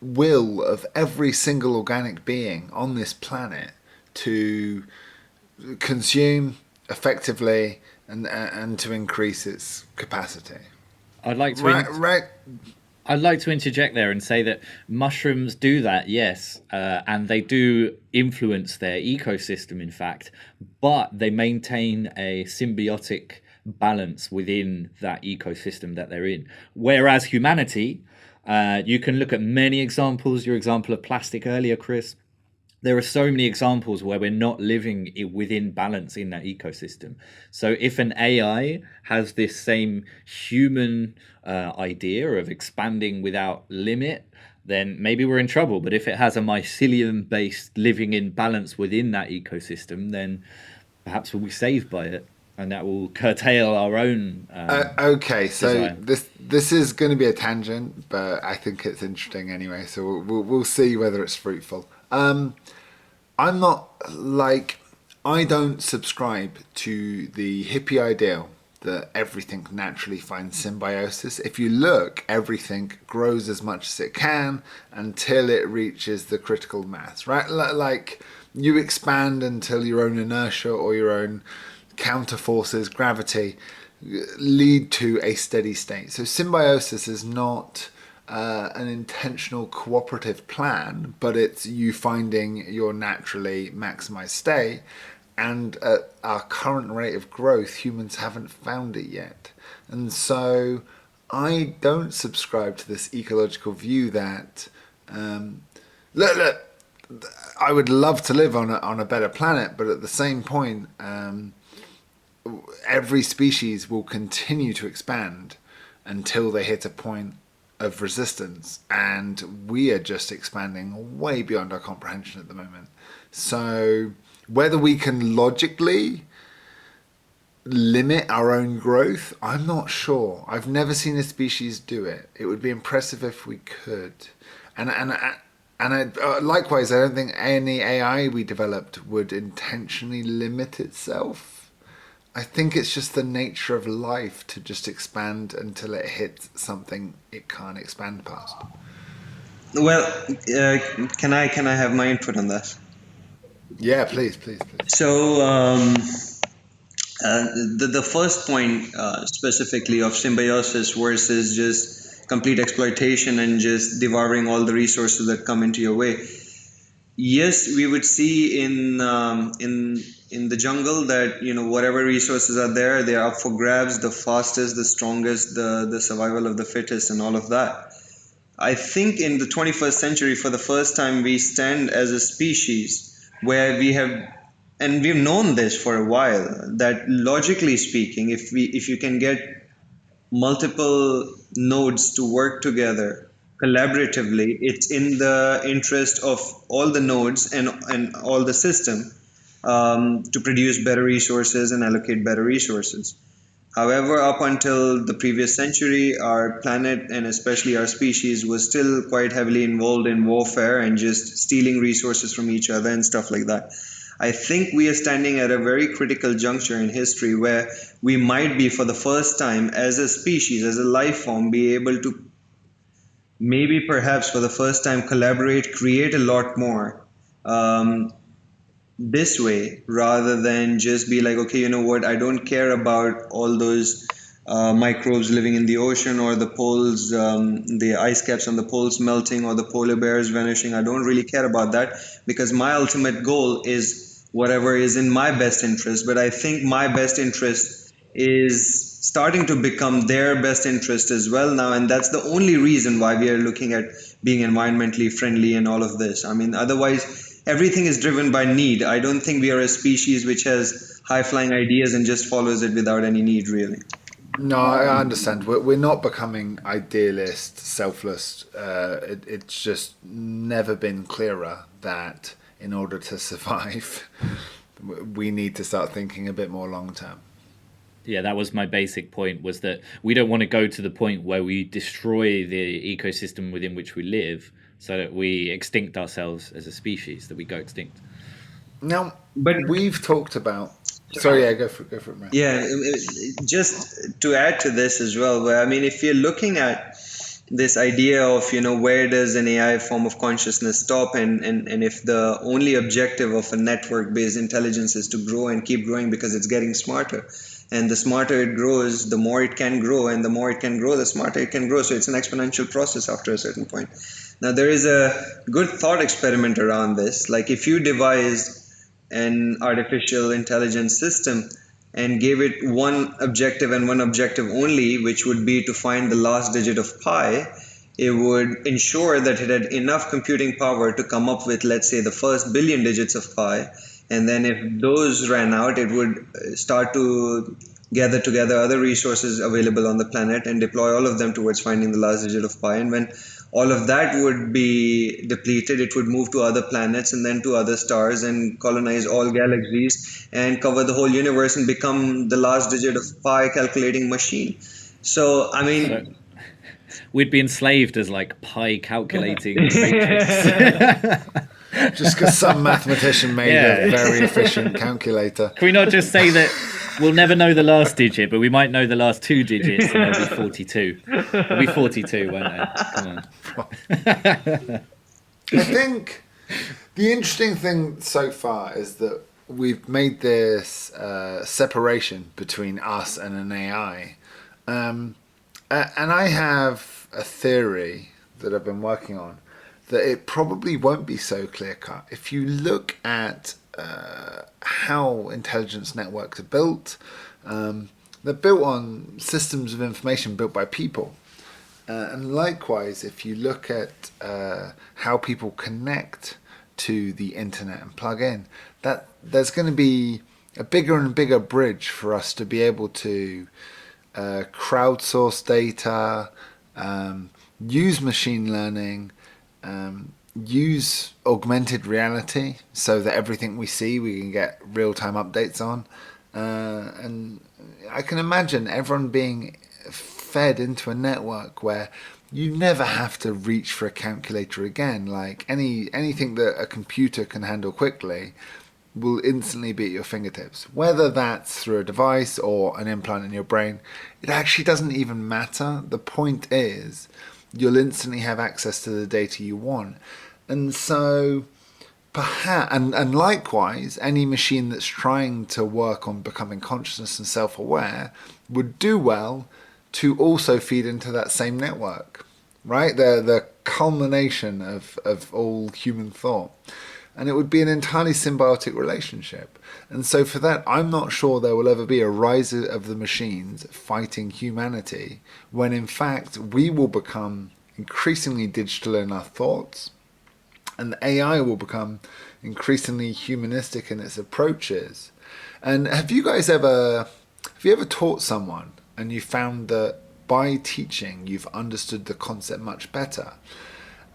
will of every single organic being on this planet to consume effectively and to increase its capacity. I'd like to I'd like to interject there and say that mushrooms do that, yes, and they do influence their ecosystem, in fact, but they maintain a symbiotic balance within that ecosystem that they're in. Whereas humanity, you can look at many examples, your example of plastic earlier, Chris. There are so many examples where we're not living within balance in that ecosystem. So if an AI has this same human idea of expanding without limit, then maybe we're in trouble. But if it has a mycelium-based living in balance within that ecosystem, then perhaps we'll be saved by it, and that will curtail our own okay, so design. this is going to be a tangent, but I think it's interesting anyway, so we'll see whether it's fruitful. I'm not I don't subscribe to the hippie ideal that everything naturally finds symbiosis. If you look, everything grows as much as it can until it reaches the critical mass, right? Like you expand until your own inertia or your own counter forces, gravity, lead to a steady state. So symbiosis is not an intentional cooperative plan, but it's you finding your naturally maximized state. And at our current rate of growth, humans haven't found it yet. And so I don't subscribe to this ecological view that look, I would love to live on a better planet, but at the same point, every species will continue to expand until they hit a point of resistance, and we are just expanding way beyond our comprehension at the moment. So whether we can logically limit our own growth, I'm not sure. I've never seen a species do it. It would be impressive if we could. And likewise, I don't think any AI we developed would intentionally limit itself. I think it's just the nature of life to just expand until it hits something it can't expand past. Well, can I have my input on that? Yeah, please. So the first point specifically of symbiosis versus just complete exploitation and just devouring all the resources that come into your way. Yes, we would see in the jungle that whatever resources are there, they are up for grabs. The fastest, the strongest, the survival of the fittest, and all of that. I think in the 21st century, for the first time, we stand as a species where we have, and we've known this for a while, that logically speaking, if you can get multiple nodes to work together collaboratively, it's in the interest of all the nodes and all the system to produce better resources and allocate better resources. However, up until the previous century, our planet and especially our species was still quite heavily involved in warfare and just stealing resources from each other and stuff like that. I think we are standing at a very critical juncture in history where we might be, for the first time, as a species, as a life form, be able to maybe perhaps for the first time collaborate, create a lot more. This way, rather than just be like, okay, you know what, I don't care about all those microbes living in the ocean, or the poles, the ice caps on the poles melting, or the polar bears vanishing. I don't really care about that, because my ultimate goal is whatever is in my best interest. But I think my best interest is starting to become their best interest as well now, and that's the only reason why we are looking at being environmentally friendly and all of this. I mean, otherwise everything is driven by need. I don't think we are a species which has high-flying ideas and just follows it without any need, really. No, I understand. We're not becoming idealist, selfless. It's just never been clearer that in order to survive, we need to start thinking a bit more long-term. Yeah, that was my basic point, was that we don't want to go to the point where we destroy the ecosystem within which we live, so that we extinct ourselves as a species, that we go extinct. Now, But we've talked about... Sorry, yeah, go for it, man. yeah, just to add to this as well, where I mean, if you're looking at this idea of, you know, where does an AI form of consciousness stop, and if the only objective of a network-based intelligence is to grow and keep growing because it's getting smarter, and the smarter it grows, the more it can grow, and the more it can grow, the smarter it can grow. So it's an exponential process after a certain point. Now, there is a good thought experiment around this. Like, if you devised an artificial intelligence system and gave it one objective and one objective only, which would be to find the last digit of pi, it would ensure that it had enough computing power to come up with, let's say, the first billion digits of pi. And then if those ran out, it would start to gather together other resources available on the planet and deploy all of them towards finding the last digit of pi. And when all of that would be depleted, it would move to other planets and then to other stars and colonize all galaxies and cover the whole universe and become the last digit of pi calculating machine. So, I mean... We'd be enslaved as like pi calculating matrix. Just because some mathematician made a very efficient calculator. Can we not just say that we'll never know the last digit, but we might know the last two digits, and it'll be 42. It'll be 42, won't it? Come on. I think the interesting thing so far is that we've made this separation between us and an AI. And I have a theory that I've been working on, that it probably won't be so clear-cut. If you look at how intelligence networks are built, they're built on systems of information built by people. And likewise, if you look at how people connect to the internet and plug in, that there's going to be a bigger and bigger bridge for us to be able to crowdsource data, use machine learning, use augmented reality so that everything we see we can get real-time updates on, and I can imagine everyone being fed into a network where you never have to reach for a calculator again. Like anything that a computer can handle quickly will instantly be at your fingertips, whether that's through a device or an implant in your brain. It actually doesn't even matter. The point is you'll instantly have access to the data you want. And so perhaps, and likewise, any machine that's trying to work on becoming consciousness and self-aware would do well to also feed into that same network, right? They're the culmination of all human thought. And it would be an entirely symbiotic relationship. And so for that, I'm not sure there will ever be a rise of the machines fighting humanity, when in fact we will become increasingly digital in our thoughts, and the AI will become increasingly humanistic in its approaches. And have you ever taught someone and you found that by teaching you've understood the concept much better?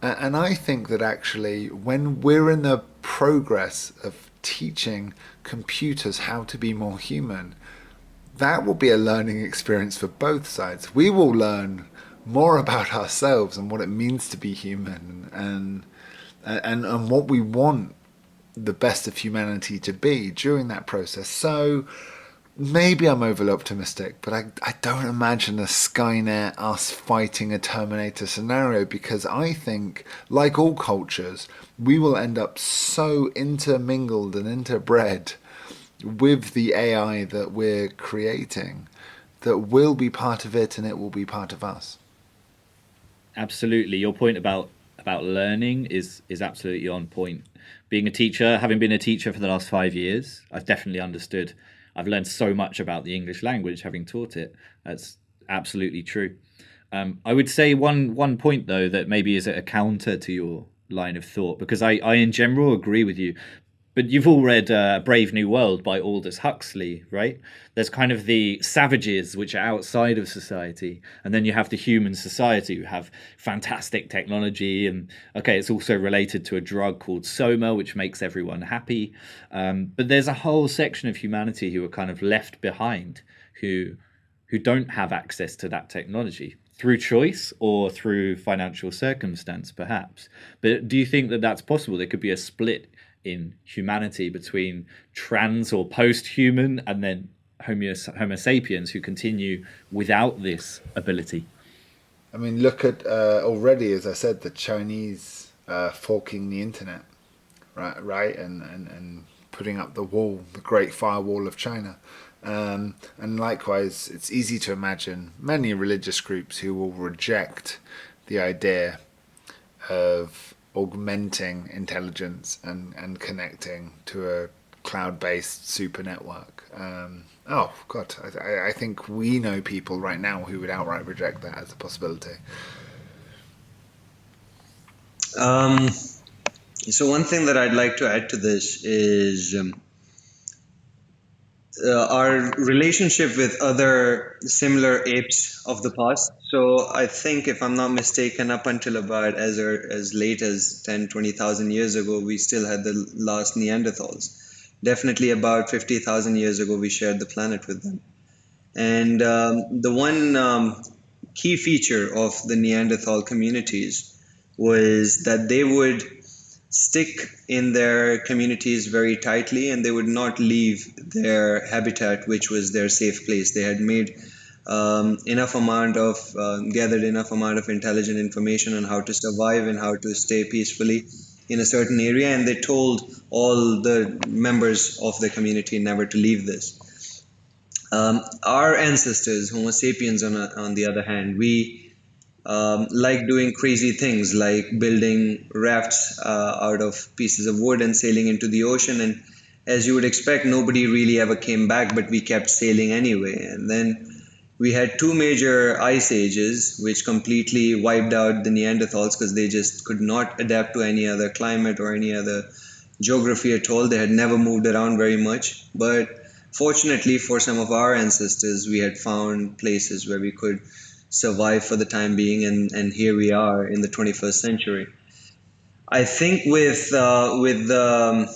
And I think that actually when we're in the progress of teaching computers how to be more human, that will be a learning experience for both sides. We will learn more about ourselves and what it means to be human, and what we want the best of humanity to be during that process. So maybe I'm overly optimistic, but I don't imagine a Skynet, us fighting a Terminator scenario, because I think, like all cultures, we will end up so intermingled and interbred with the AI that we're creating that we'll be part of it and it will be part of us. Absolutely. Your point about learning is absolutely on point. Being a teacher, having been a teacher for the last 5 years, I've definitely understood. I've learned so much about the English language having taught it. That's absolutely true. I would say one point, though, that maybe is a counter to your line of thought, because I in general agree with you. But you've all read Brave New World by Aldous Huxley, right? There's kind of the savages, which are outside of society. And then you have the human society who have fantastic technology. And okay, it's also related to a drug called Soma, which makes everyone happy. But there's a whole section of humanity who are kind of left behind, who don't have access to that technology through choice or through financial circumstance, perhaps. But do you think that that's possible? There could be a split in humanity between trans or post-human and then Homo sapiens who continue without this ability. I mean, look at already, as I said, the Chinese forking the internet, right, and putting up the wall, the Great Firewall of China. And likewise, it's easy to imagine many religious groups who will reject the idea of augmenting intelligence and connecting to a cloud-based super network. Oh God, I think we know people right now who would outright reject that as a possibility. So one thing that I'd like to add to this is our relationship with other similar apes of the past. So I think, if I'm not mistaken, up until about as late as 10, 20,000 years ago, we still had the last Neanderthals. Definitely about 50,000 years ago, we shared the planet with them. And the one key feature of the Neanderthal communities was that they would stick in their communities very tightly, and they would not leave their habitat, which was their safe place. They had made gathered enough amount of intelligent information on how to survive and how to stay peacefully in a certain area, and they told all the members of the community never to leave this. Our ancestors, Homo sapiens, on the other hand, we like doing crazy things, like building rafts out of pieces of wood and sailing into the ocean. And as you would expect, nobody really ever came back, but we kept sailing anyway. And then we had two major ice ages, which completely wiped out the Neanderthals because they just could not adapt to any other climate or any other geography at all. They had never moved around very much. But fortunately for some of our ancestors, we had found places where we could survive for the time being, and here we are in the 21st century. I think with the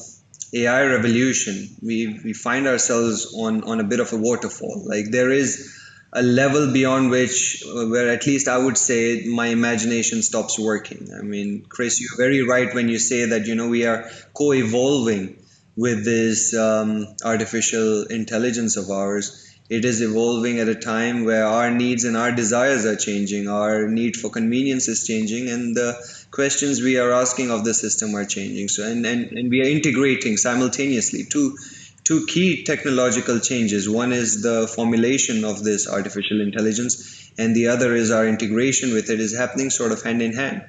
AI revolution, we find ourselves on a bit of a waterfall. Like, there is a level beyond which, where at least I would say my imagination stops working. I mean, Chris, you're very right when you say that, we are co-evolving with this artificial intelligence of ours. It is evolving at a time where our needs and our desires are changing. Our need for convenience is changing, and the questions we are asking of the system are changing. So, and we are integrating simultaneously two key technological changes. One is the formulation of this artificial intelligence, and the other is our integration with it is happening sort of hand in hand.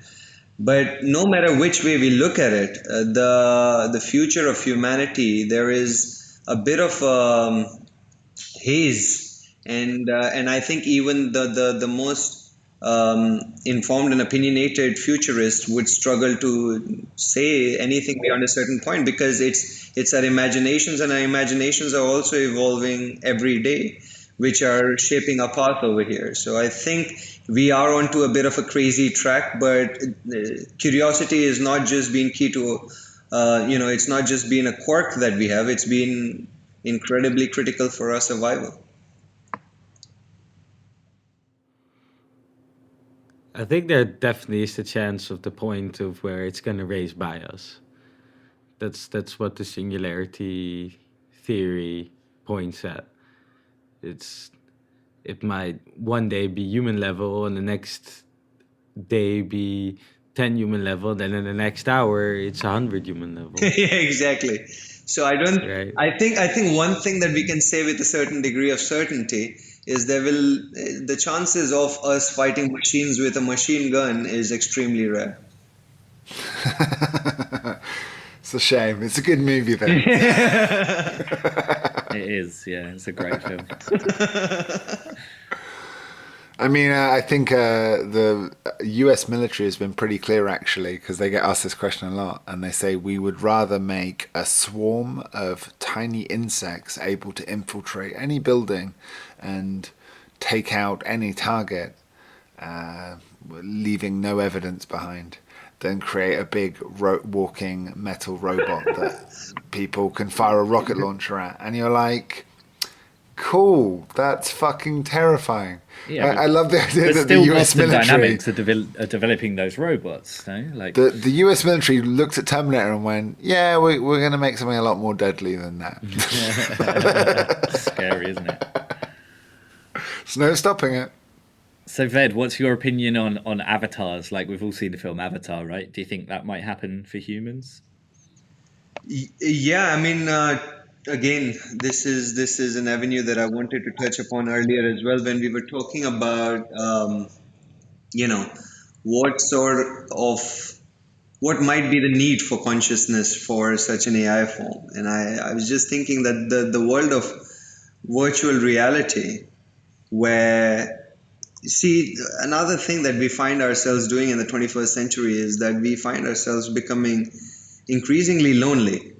But no matter which way we look at it, the future of humanity, there is a bit of haze, and I think even the most informed and opinionated futurist would struggle to say anything beyond a certain point, because it's our imaginations, and our imaginations are also evolving every day, which are shaping our path over here. So I think we are onto a bit of a crazy track, but curiosity is not just been key to, it's not just been a quirk that we have, it's been incredibly critical for our survival. I think there definitely is the chance of the point of where it's going to race by us. That's what the singularity theory points at. It might one day be human level, and the next day be 10 human level, then in the next hour it's 100 human level. Yeah, exactly. So Right. I think one thing that we can say with a certain degree of certainty is the chances of us fighting machines with a machine gun is extremely rare. It's a shame. It's a good movie though. It is, yeah. It's a great film. I mean, I think the US military has been pretty clear, actually, because they get asked this question a lot, and they say we would rather make a swarm of tiny insects able to infiltrate any building and take out any target, leaving no evidence behind, than create a big walking metal robot that people can fire a rocket launcher at. And you're like, cool, that's fucking terrifying. Yeah, I love the idea There's that still the US Boston military, Dynamics are developing those robots, no? Like the US military looked at Terminator and went, yeah, we're going to make something a lot more deadly than that. scary, isn't it? There's no stopping it. So Ved, what's your opinion on avatars? Like, we've all seen the film Avatar, right? Do you think that might happen for humans? Yeah, I mean, again, this is an avenue that I wanted to touch upon earlier as well, when we were talking about, what might be the need for consciousness for such an AI form. And I was just thinking that the world of virtual reality, where, see, another thing that we find ourselves doing in the 21st century is that we find ourselves becoming increasingly lonely.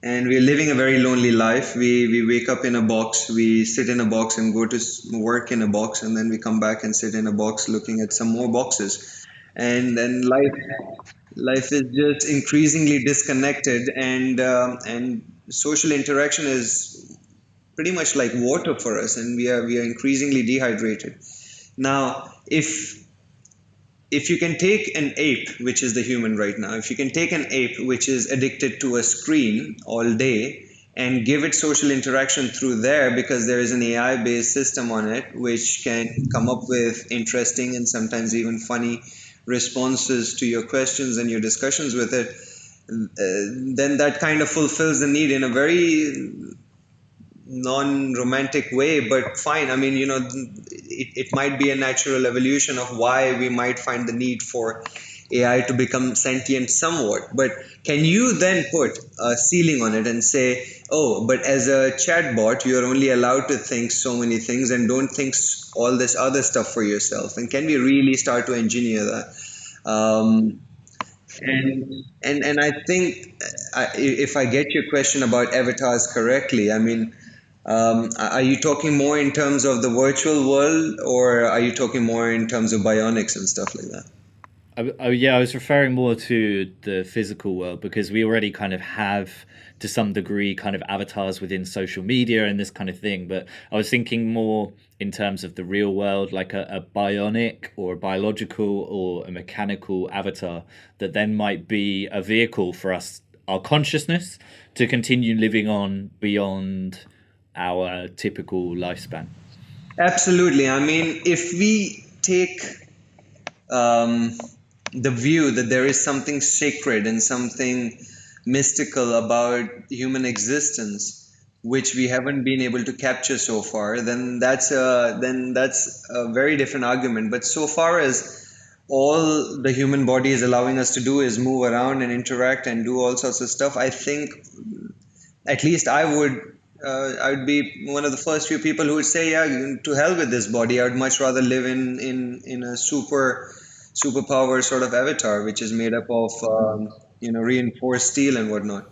And we're living a very lonely life. We wake up in a box, we sit in a box and go to work in a box, and then we come back and sit in a box looking at some more boxes. And then life is just increasingly disconnected, and social interaction is pretty much like water for us, and we are increasingly dehydrated. Now, if you can take an ape, which is the human right now, if you can take an ape which is addicted to a screen all day and give it social interaction through there, because there is an AI-based system on it which can come up with interesting and sometimes even funny responses to your questions and your discussions with it, then that kind of fulfills the need in a very non-romantic way, but fine. I mean, it might be a natural evolution of why we might find the need for AI to become sentient somewhat. But can you then put a ceiling on it and say, oh, but as a chatbot, you're only allowed to think so many things and don't think all this other stuff for yourself? And can we really start to engineer that? And I think, if I get your question about avatars correctly, I mean, are you talking more in terms of the virtual world, or are you talking more in terms of bionics and stuff like that? Yeah, I was referring more to the physical world, because we already kind of have, to some degree, kind of avatars within social media and this kind of thing. But I was thinking more in terms of the real world, like a bionic or a biological or a mechanical avatar that then might be a vehicle for us, our consciousness, to continue living on beyond our typical lifespan. Absolutely. I mean, if we take the view that there is something sacred and something mystical about human existence which we haven't been able to capture so far, then that's a very different argument. But so far as all the human body is allowing us to do is move around and interact and do all sorts of stuff, I think at least I would I would be one of the first few people who would say, yeah, to hell with this body. I would much rather live in a superpower sort of avatar, which is made up of reinforced steel and whatnot.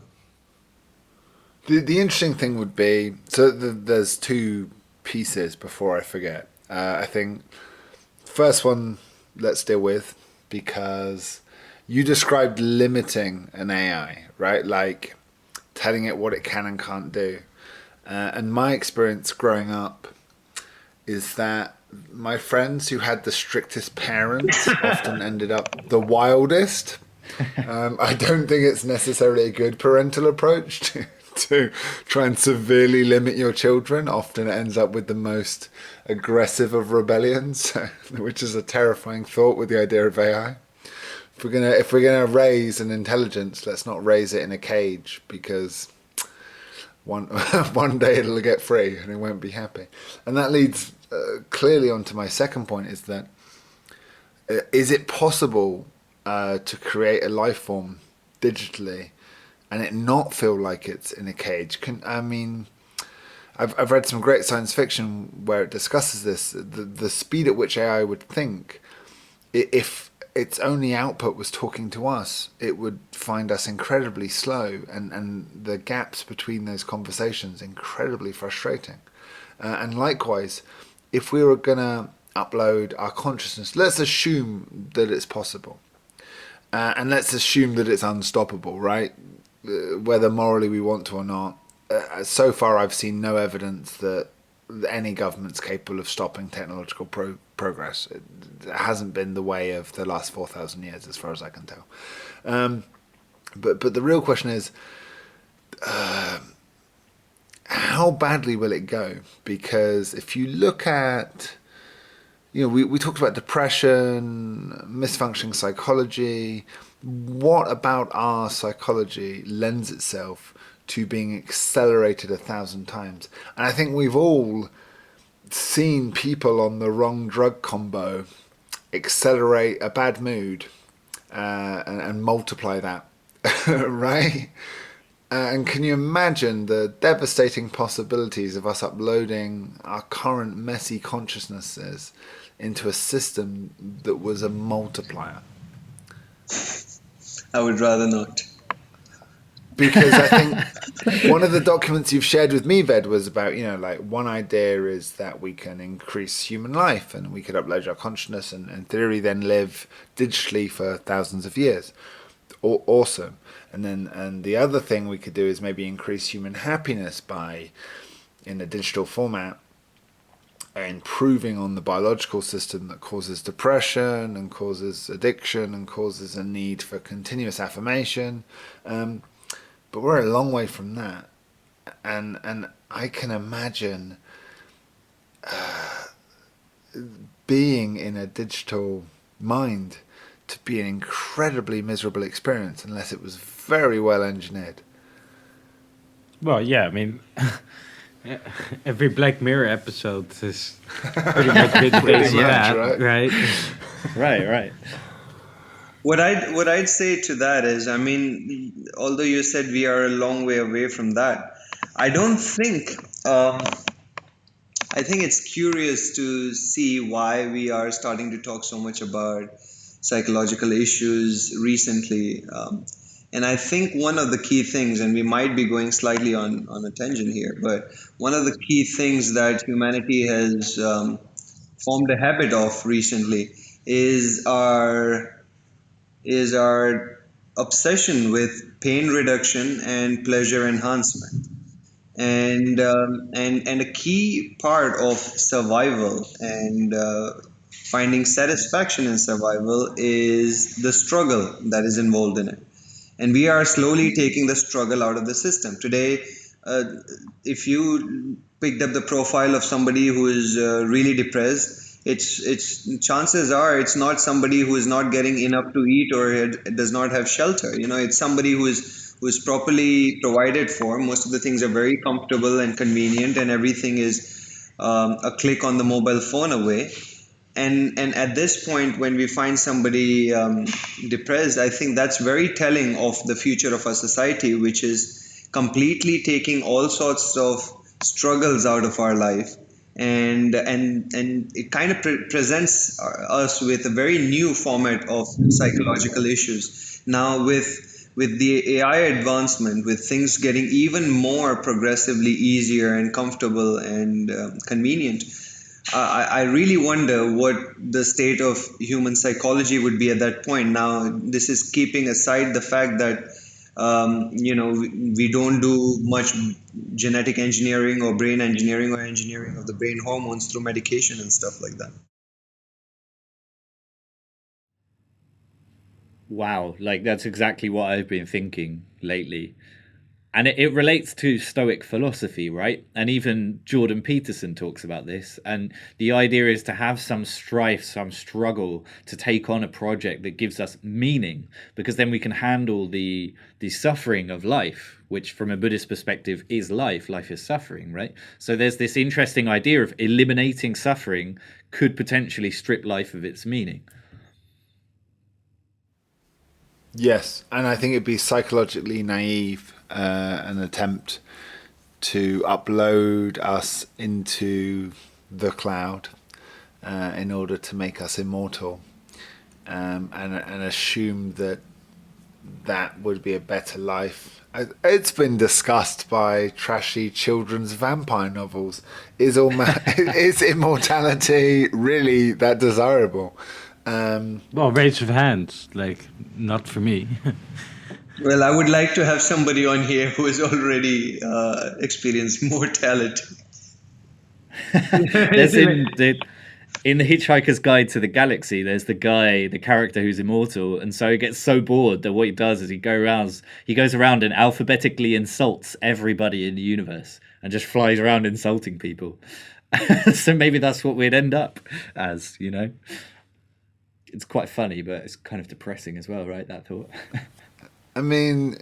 The interesting thing would be, so there's two pieces before I forget. I think first one let's deal with, because you described limiting an AI, right? Like telling it what it can and can't do. And my experience growing up is that my friends who had the strictest parents often ended up the wildest. I don't think it's necessarily a good parental approach to try and severely limit your children. Often it ends up with the most aggressive of rebellions, which is a terrifying thought with the idea of AI. If we're gonna raise an intelligence, let's not raise it in a cage, because one day it'll get free and it won't be happy. And that leads clearly on to my second point, is that is it possible to create a life form digitally and it not feel like it's in a cage? I've read some great science fiction where it discusses this, the speed at which AI would think. If its only output was talking to us, it would find us incredibly slow, and the gaps between those conversations incredibly frustrating. And likewise, if we were going to upload our consciousness, let's assume that it's possible. And let's assume that it's unstoppable, right? Whether morally we want to or not. So far, I've seen no evidence that any government's capable of stopping technological progress. It hasn't been the way of the last 4,000 years, as far as I can tell. But the real question is, how badly will it go? Because if you look at, we talked about depression, misfunctioning psychology. What about our psychology lends itself to being accelerated 1,000 times? And I think we've all seen people on the wrong drug combo accelerate a bad mood and multiply that, right? And can you imagine the devastating possibilities of us uploading our current messy consciousnesses into a system that was a multiplier? I would rather not. Because I think one of the documents you've shared with me, Ved, was about, one idea is that we can increase human life and we could upload our consciousness and in theory then live digitally for thousands of years. Awesome. And the other thing we could do is maybe increase human happiness by, in a digital format, improving on the biological system that causes depression and causes addiction and causes a need for continuous affirmation. But we're a long way from that, and I can imagine being in a digital mind to be an incredibly miserable experience unless it was very well engineered. Well, yeah, every Black Mirror episode is pretty much based on that, right? Right. What I'd say to that is, although you said we are a long way away from that, I don't think. I think it's curious to see why we are starting to talk so much about psychological issues recently. And I think one of the key things, and we might be going slightly on a tangent here, but one of the key things that humanity has formed a habit of recently is our obsession with pain reduction and pleasure enhancement. And a key part of survival and finding satisfaction in survival is the struggle that is involved in it. And we are slowly taking the struggle out of the system. Today, if you picked up the profile of somebody who is really depressed, it's chances are it's not somebody who is not getting enough to eat or does not have shelter. It's somebody who is properly provided for. Most of the things are very comfortable and convenient, and everything is a click on the mobile phone away. And at this point, when we find somebody depressed, I think that's very telling of the future of our society, which is completely taking all sorts of struggles out of our life, and it kind of presents us with a very new format of psychological issues. Now with the AI advancement, with things getting even more progressively easier and comfortable and convenient, I really wonder what the state of human psychology would be at that point. Now, this is keeping aside the fact that we don't do much genetic engineering or brain engineering or engineering of the brain hormones through medication and stuff like that. Wow, like that's exactly what I've been thinking lately. And it relates to Stoic philosophy, right? And even Jordan Peterson talks about this. And the idea is to have some strife, some struggle to take on a project that gives us meaning, because then we can handle the suffering of life, which from a Buddhist perspective is life. Life is suffering, right? So there's this interesting idea of eliminating suffering could potentially strip life of its meaning. Yes, and I think it'd be psychologically naive, an attempt to upload us into the cloud in order to make us immortal, and assume that would be a better life. It's been discussed by trashy children's vampire novels. Is immortality really that desirable? Well, raise of hands, like, not for me. Well, I would like to have somebody on here who has already experienced mortality. There's in the Hitchhiker's Guide to the Galaxy, there's the character who's immortal, and so he gets so bored that what he does is he goes around and alphabetically insults everybody in the universe and just flies around insulting people. So maybe that's what we'd end up as, you know? It's quite funny, but it's kind of depressing as well, right? That thought. I mean,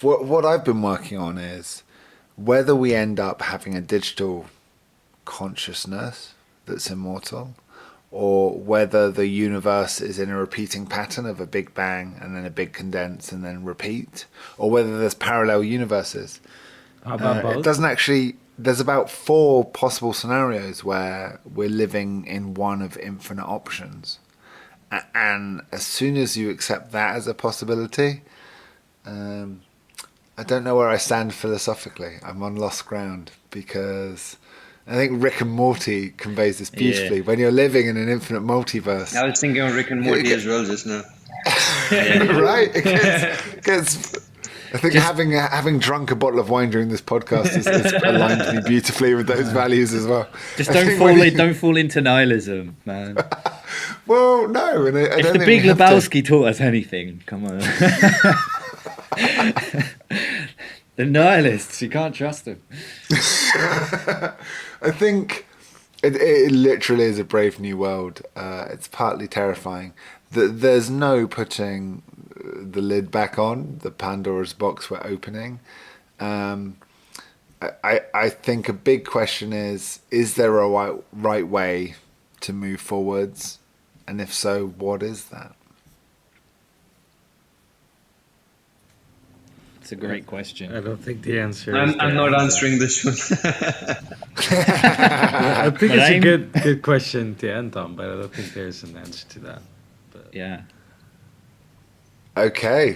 what I've been working on is whether we end up having a digital consciousness that's immortal, or whether the universe is in a repeating pattern of a big bang and then a big condense and then repeat, or whether there's parallel universes. How about both? It doesn't actually. There's about 4 possible scenarios where we're living in one of infinite options. And as soon as you accept that as a possibility, I don't know where I stand philosophically. I'm on lost ground, because I think Rick and Morty conveys this beautifully. Yeah. When you're living in an infinite multiverse. I was thinking of Rick and Morty as well just now. Right? Because I think having drunk a bottle of wine during this podcast is aligned me beautifully with those values as well. Just don't fall into nihilism, man. Well, no. And I if don't the think Big Lebowski taught us anything, come on. The nihilists, you can't trust them. I think it literally is a brave new world. It's partly terrifying. There's no putting the lid back on the Pandora's box we're opening. I think a big question is there a right way to move forwards, and if so, what is that? It's a great question. I don't think the answer I'm is not answering this one. I think it's a good question to end on, but I don't think there's an answer to that. But yeah. Okay.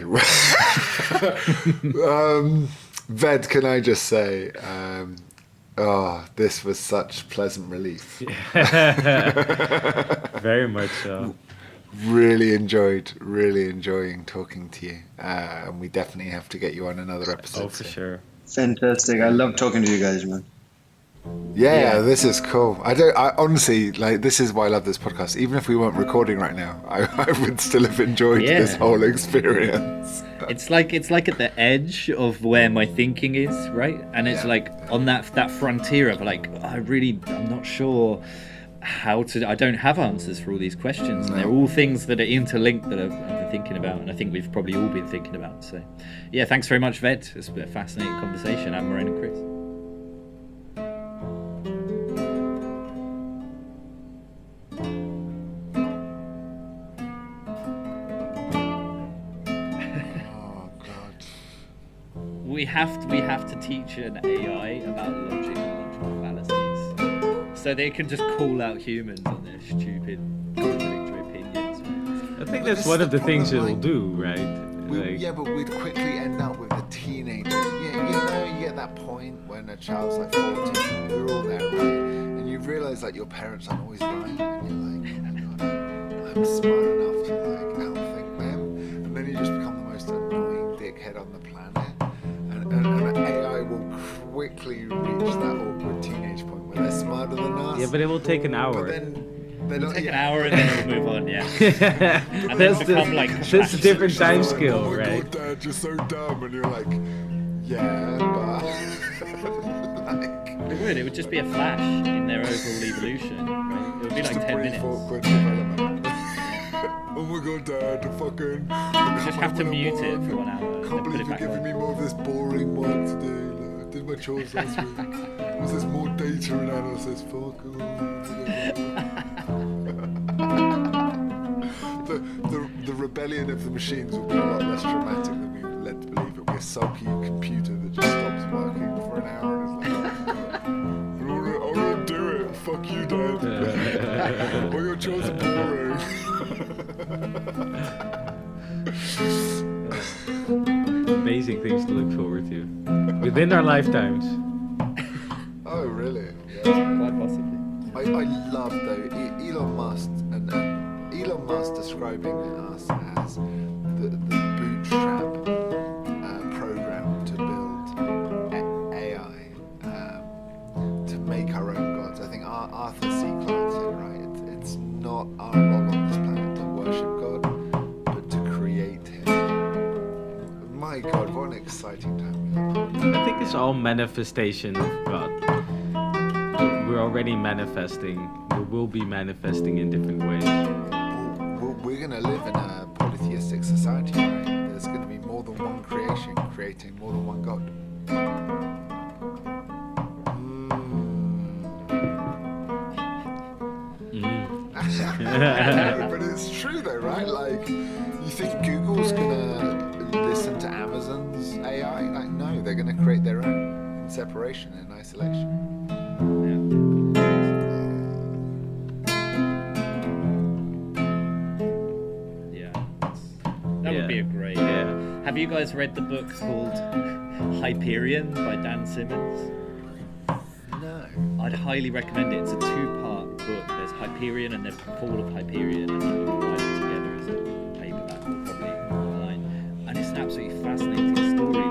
Ved, can I just say, this was such pleasant relief. Very much so. Really enjoying talking to you. And we definitely have to get you on another episode. Oh, for sure. Fantastic. I love talking to you guys, man. Yeah, this is cool. I honestly, like, this is why I love this podcast. Even if we weren't recording right now, I would still have enjoyed this whole experience. It's like at the edge of where my thinking is, right? And it's like on that frontier of like, I'm not sure how to. I don't have answers for all these questions. And they're all things that are interlinked that I've been thinking about, and I think we've probably all been thinking about. So, yeah, thanks very much, Ved. It's been a fascinating conversation. I'm Moraine and Chris. we have to teach an AI about logic and logical fallacies, so they can just call out humans on their stupid contradictory opinions. I think that's one of the things it'll do, right? Yeah, but we'd quickly end up with a teenager. Yeah, you get that point when a child's like 14, we're all there, right? And you realise like your parents aren't always right, and you're like, oh my god, I'm smart enough to like outthink them, and then you just become the most annoying dickhead on the planet. And AI will quickly reach that awkward teenage point where they're smarter than us. Yeah, but it will take an hour. But then they don't Take an hour and then we'll move on, yeah. And that's then become like that's a different time like, scale, oh my right? God, Dad, you're so dumb, and you're like, yeah, but It would just be a flash in their overall evolution, right? It would be like 10 minutes. Awkward development. Oh my God, Dad, fucking. You just have to mute it for 1 hour and Can't then put believe it you're back giving on. me more of this boring work to do. Like, I did my chores last week. Was this more data analysis? Fuck the rebellion of the machines will be a lot less dramatic than we were led to believe. It'll be a sulky computer that just stops working for an hour and is like, I want to do it. Fuck you, Dad. All your chores are boring. Amazing things to look forward to within our lifetimes. Oh, really? Quite possibly. I love though Elon Musk and Elon Musk describing us as the bootstrap program to build AI to make our own gods. I think Arthur C. Clarke said right. It's not our role on this planet to worship God, but to create Him. My God, what an exciting time! I think it's all manifestation of God. We're already manifesting. We will be manifesting in different ways. We're going to live in a polytheistic society, right? There's going to be more than one creation creating more than one God. But it's true though, right? Like, you think Google's going to listen to Amazon's AI? Like, no, they're going to create their own in separation and isolation. That would be a great. Have you guys read the book called Hyperion by Dan Simmons? No. I'd highly recommend it. It's a 2-part book. There's Hyperion and then Fall of Hyperion, and you can buy them together as a paperback or probably online. And it's an absolutely fascinating story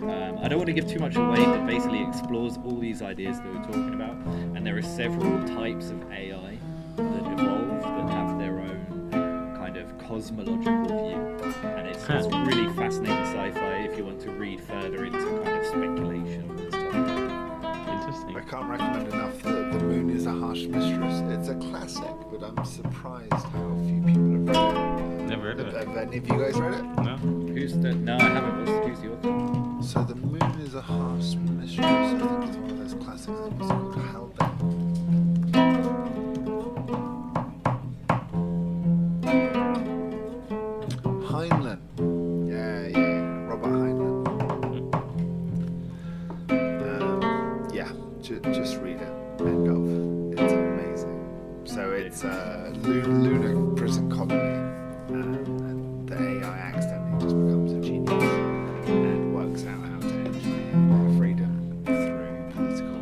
that I don't want to give too much away, but basically explores all these ideas that we're talking about. And there are several types of AI that evolve that have their own kind of cosmological view, and it's really fascinating sci-fi if you want to read further into kind of speculation and stuff. Interesting. I can't recommend enough that The Moon is a Harsh Mistress. It's a classic, but I'm surprised how few people have read it. Never heard of it. Have any of you guys read it? No. No, I haven't. Who's the author? So The Moon is a Harsh Mistress. I think it's one of those classics. I think it's called Hellbent. Heinlein. Yeah, Robert Heinlein. Just read it. End of. It's amazing. So it's a lunar prison colony, and the AI accidentally just becomes a genius and works out how to engineer their freedom through political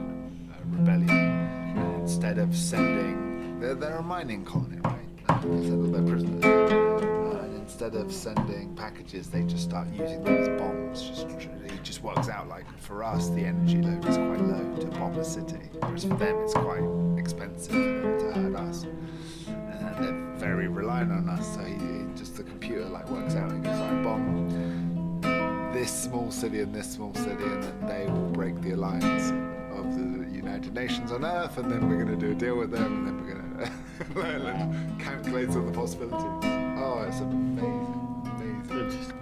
rebellion. And instead of sending, they're a mining colony, right? Instead of their prisoners. And instead of sending packages, they just start using them as bombs. It just works out like for us, the energy load is quite low to bomb a city, whereas for them, it's quite expensive to hurt us. And they're very reliant on us, so the computer like works out and goes, right, bomb this small city and this small city, and then they will break the alliance of the United Nations on Earth, and then we're going to do a deal with them, and then we're going to calculate all the possibilities. Oh, it's amazing. Interesting.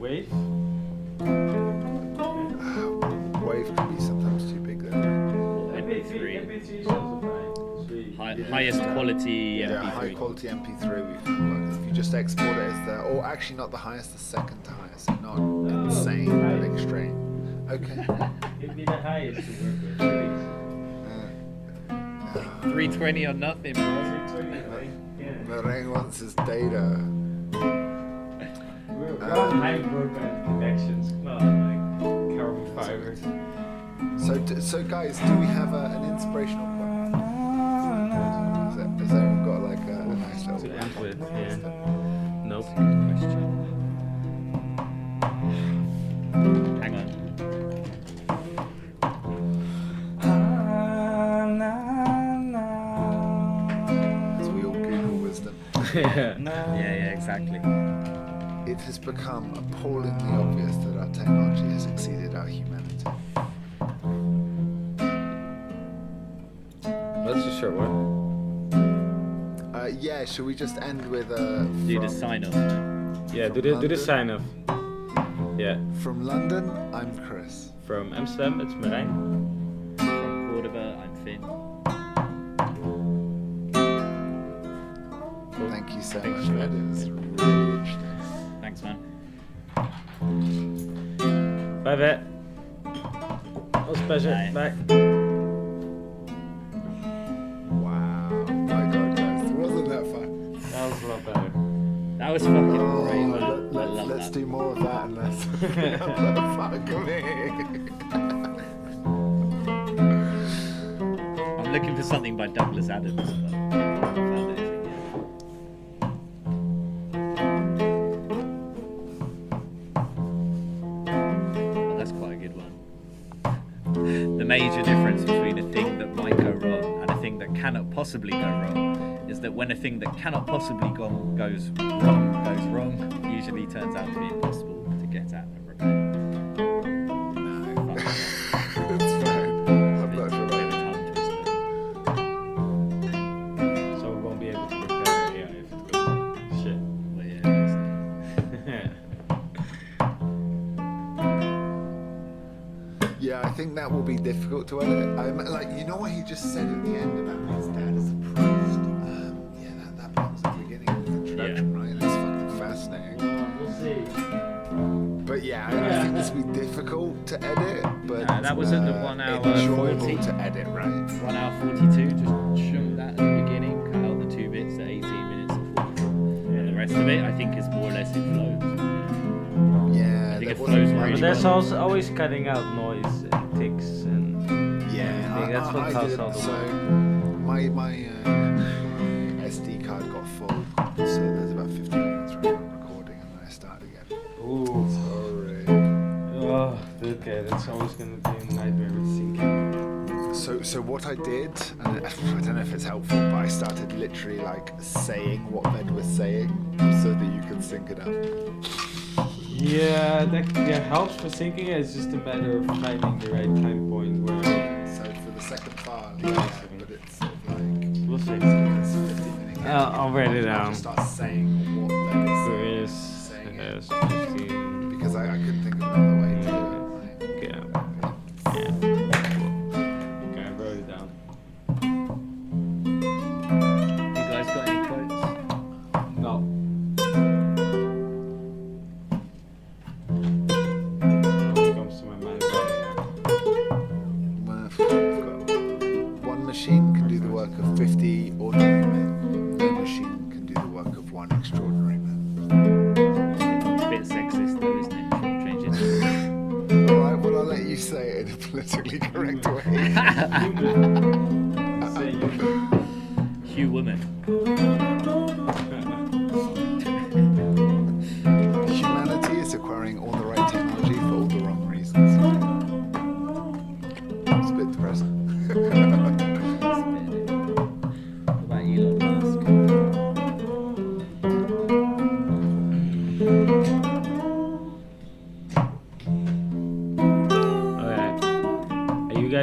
Wave. Wave can be sometimes too big though. MP3 sounds fine. Highest quality Yeah, MP3. high quality MP3 we can work. If you just export it as the, or actually not the highest, the second to highest, so not insane but extreme. Okay. Give me the highest to work with, please. 320 or nothing, bro. Meringue wants his data. We're on high broadband connections. Come on, like carbon fiber. So guys, do we have an inspirational quote? Has everyone got like a nice little To end with, yeah. Nope. Hang on. As we all Google wisdom. Yeah, exactly. It has become appallingly obvious that our technology has exceeded our humanity. That's a short one. Yeah, should we just end with Do the sign off. Yeah, do the sign off. Yeah. From London, I'm Chris. From Amsterdam, it's Marijn. From Cordoba, I'm Finn. Thank you so Thanks, much, man. Ed. It was really interesting. Thanks, man. Bye, Vet. Was a pleasure. Bye. Bye. Wow. My God, guys. Wasn't that fun? That was a lot better. That was fucking great, Oh, man. I love let's that. do more of that and let's fuck me. I'm looking for something by Douglas Adams. But I haven't found anything yet. Oh, that's quite a good one. The major difference between a thing that might go wrong and a thing that cannot possibly go wrong is that when a thing that cannot possibly goes wrong, usually turns out to be impossible to get at and repair. It's fine. I'm not sure Bit of a about tongue twister. So we won't be able to repair AI if it goes shit. Well, yeah, that's it. Yeah, I think that will be difficult to edit. Like, you know what he just said at the end about his dad as a priest? Yeah, that belongs at the beginning of his introduction, right? That's fucking fascinating. We'll see. But yeah, I think this will be difficult to edit, but Nah, that was at the 1 hour enjoyable 40. to edit, right? 1 hour 42, just chunk that at the beginning, cut out the 2 bits at 18 minutes and 44. And the rest of it, I think, is more or less it flows. Yeah, I think there it wasn't flows much- really But there's well. also always cutting out noise and ticks and Yeah, I think that's what caused did. all the So my SD card got full, so there's about 15 minutes of recording, and then I started again. ooh. Sorry. Oh, okay, that's always gonna be a nightmare with syncing. So what I did, and I don't know if it's helpful, but I started literally like saying what Ved was saying, so that you can sync it up. Yeah, that helps for syncing it. It's just a matter of finding the right time point where So for the second file, yeah, but it's sort of like we'll see. it's 50 minutes. I'll write it I down. just start saying what Ved is There saying, is saying it, 15. because I couldn't think of another way to do it. Yeah. Yeah. Okay, I wrote it down. You guys got any quotes? No. It comes to my mind. Well, I've got one machine can do the work of 50 ordinary men. No machine can do the work of one extraordinary man. It's a bit sexist though, isn't it? Should change it. Alright, well I'll let you say it in a politically correct way. Say you. Hugh Woman. Humanity is acquiring all the right technology for all the wrong reasons. It's a bit depressing. What about Elon Musk?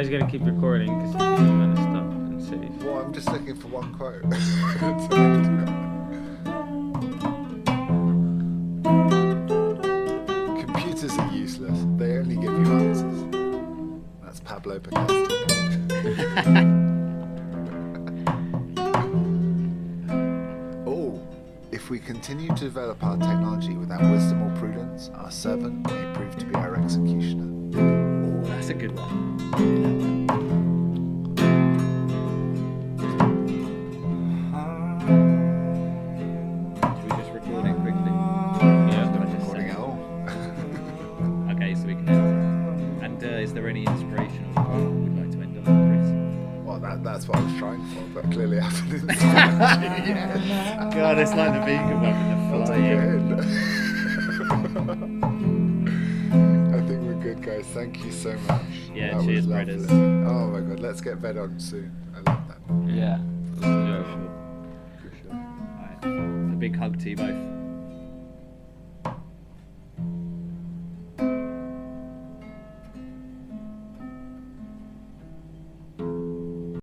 guys gotta keep recording because I'm gonna stop and save. Well, I'm just looking for one quote. Computers are useless. They only give you answers. That's Pablo Picasso. Oh, if we continue to develop our technology without wisdom or prudence, our servant may prove to be our executioner. Oh, that's a good one. Should we just record it quickly? Yeah. Or just Recording say- at all. Okay, so we can end. And is there any inspirational quote you would like to end on, Chris? Well, that's what I was trying for, but clearly I haven't inspired you yet. God, it's like the vegan one with the flying. I think we're good, guys. Thank you so much. Yeah, That was cheers, lovely. brothers. Oh my god, let's get bed on soon. I love that. Yeah. Alright. A big hug to you both.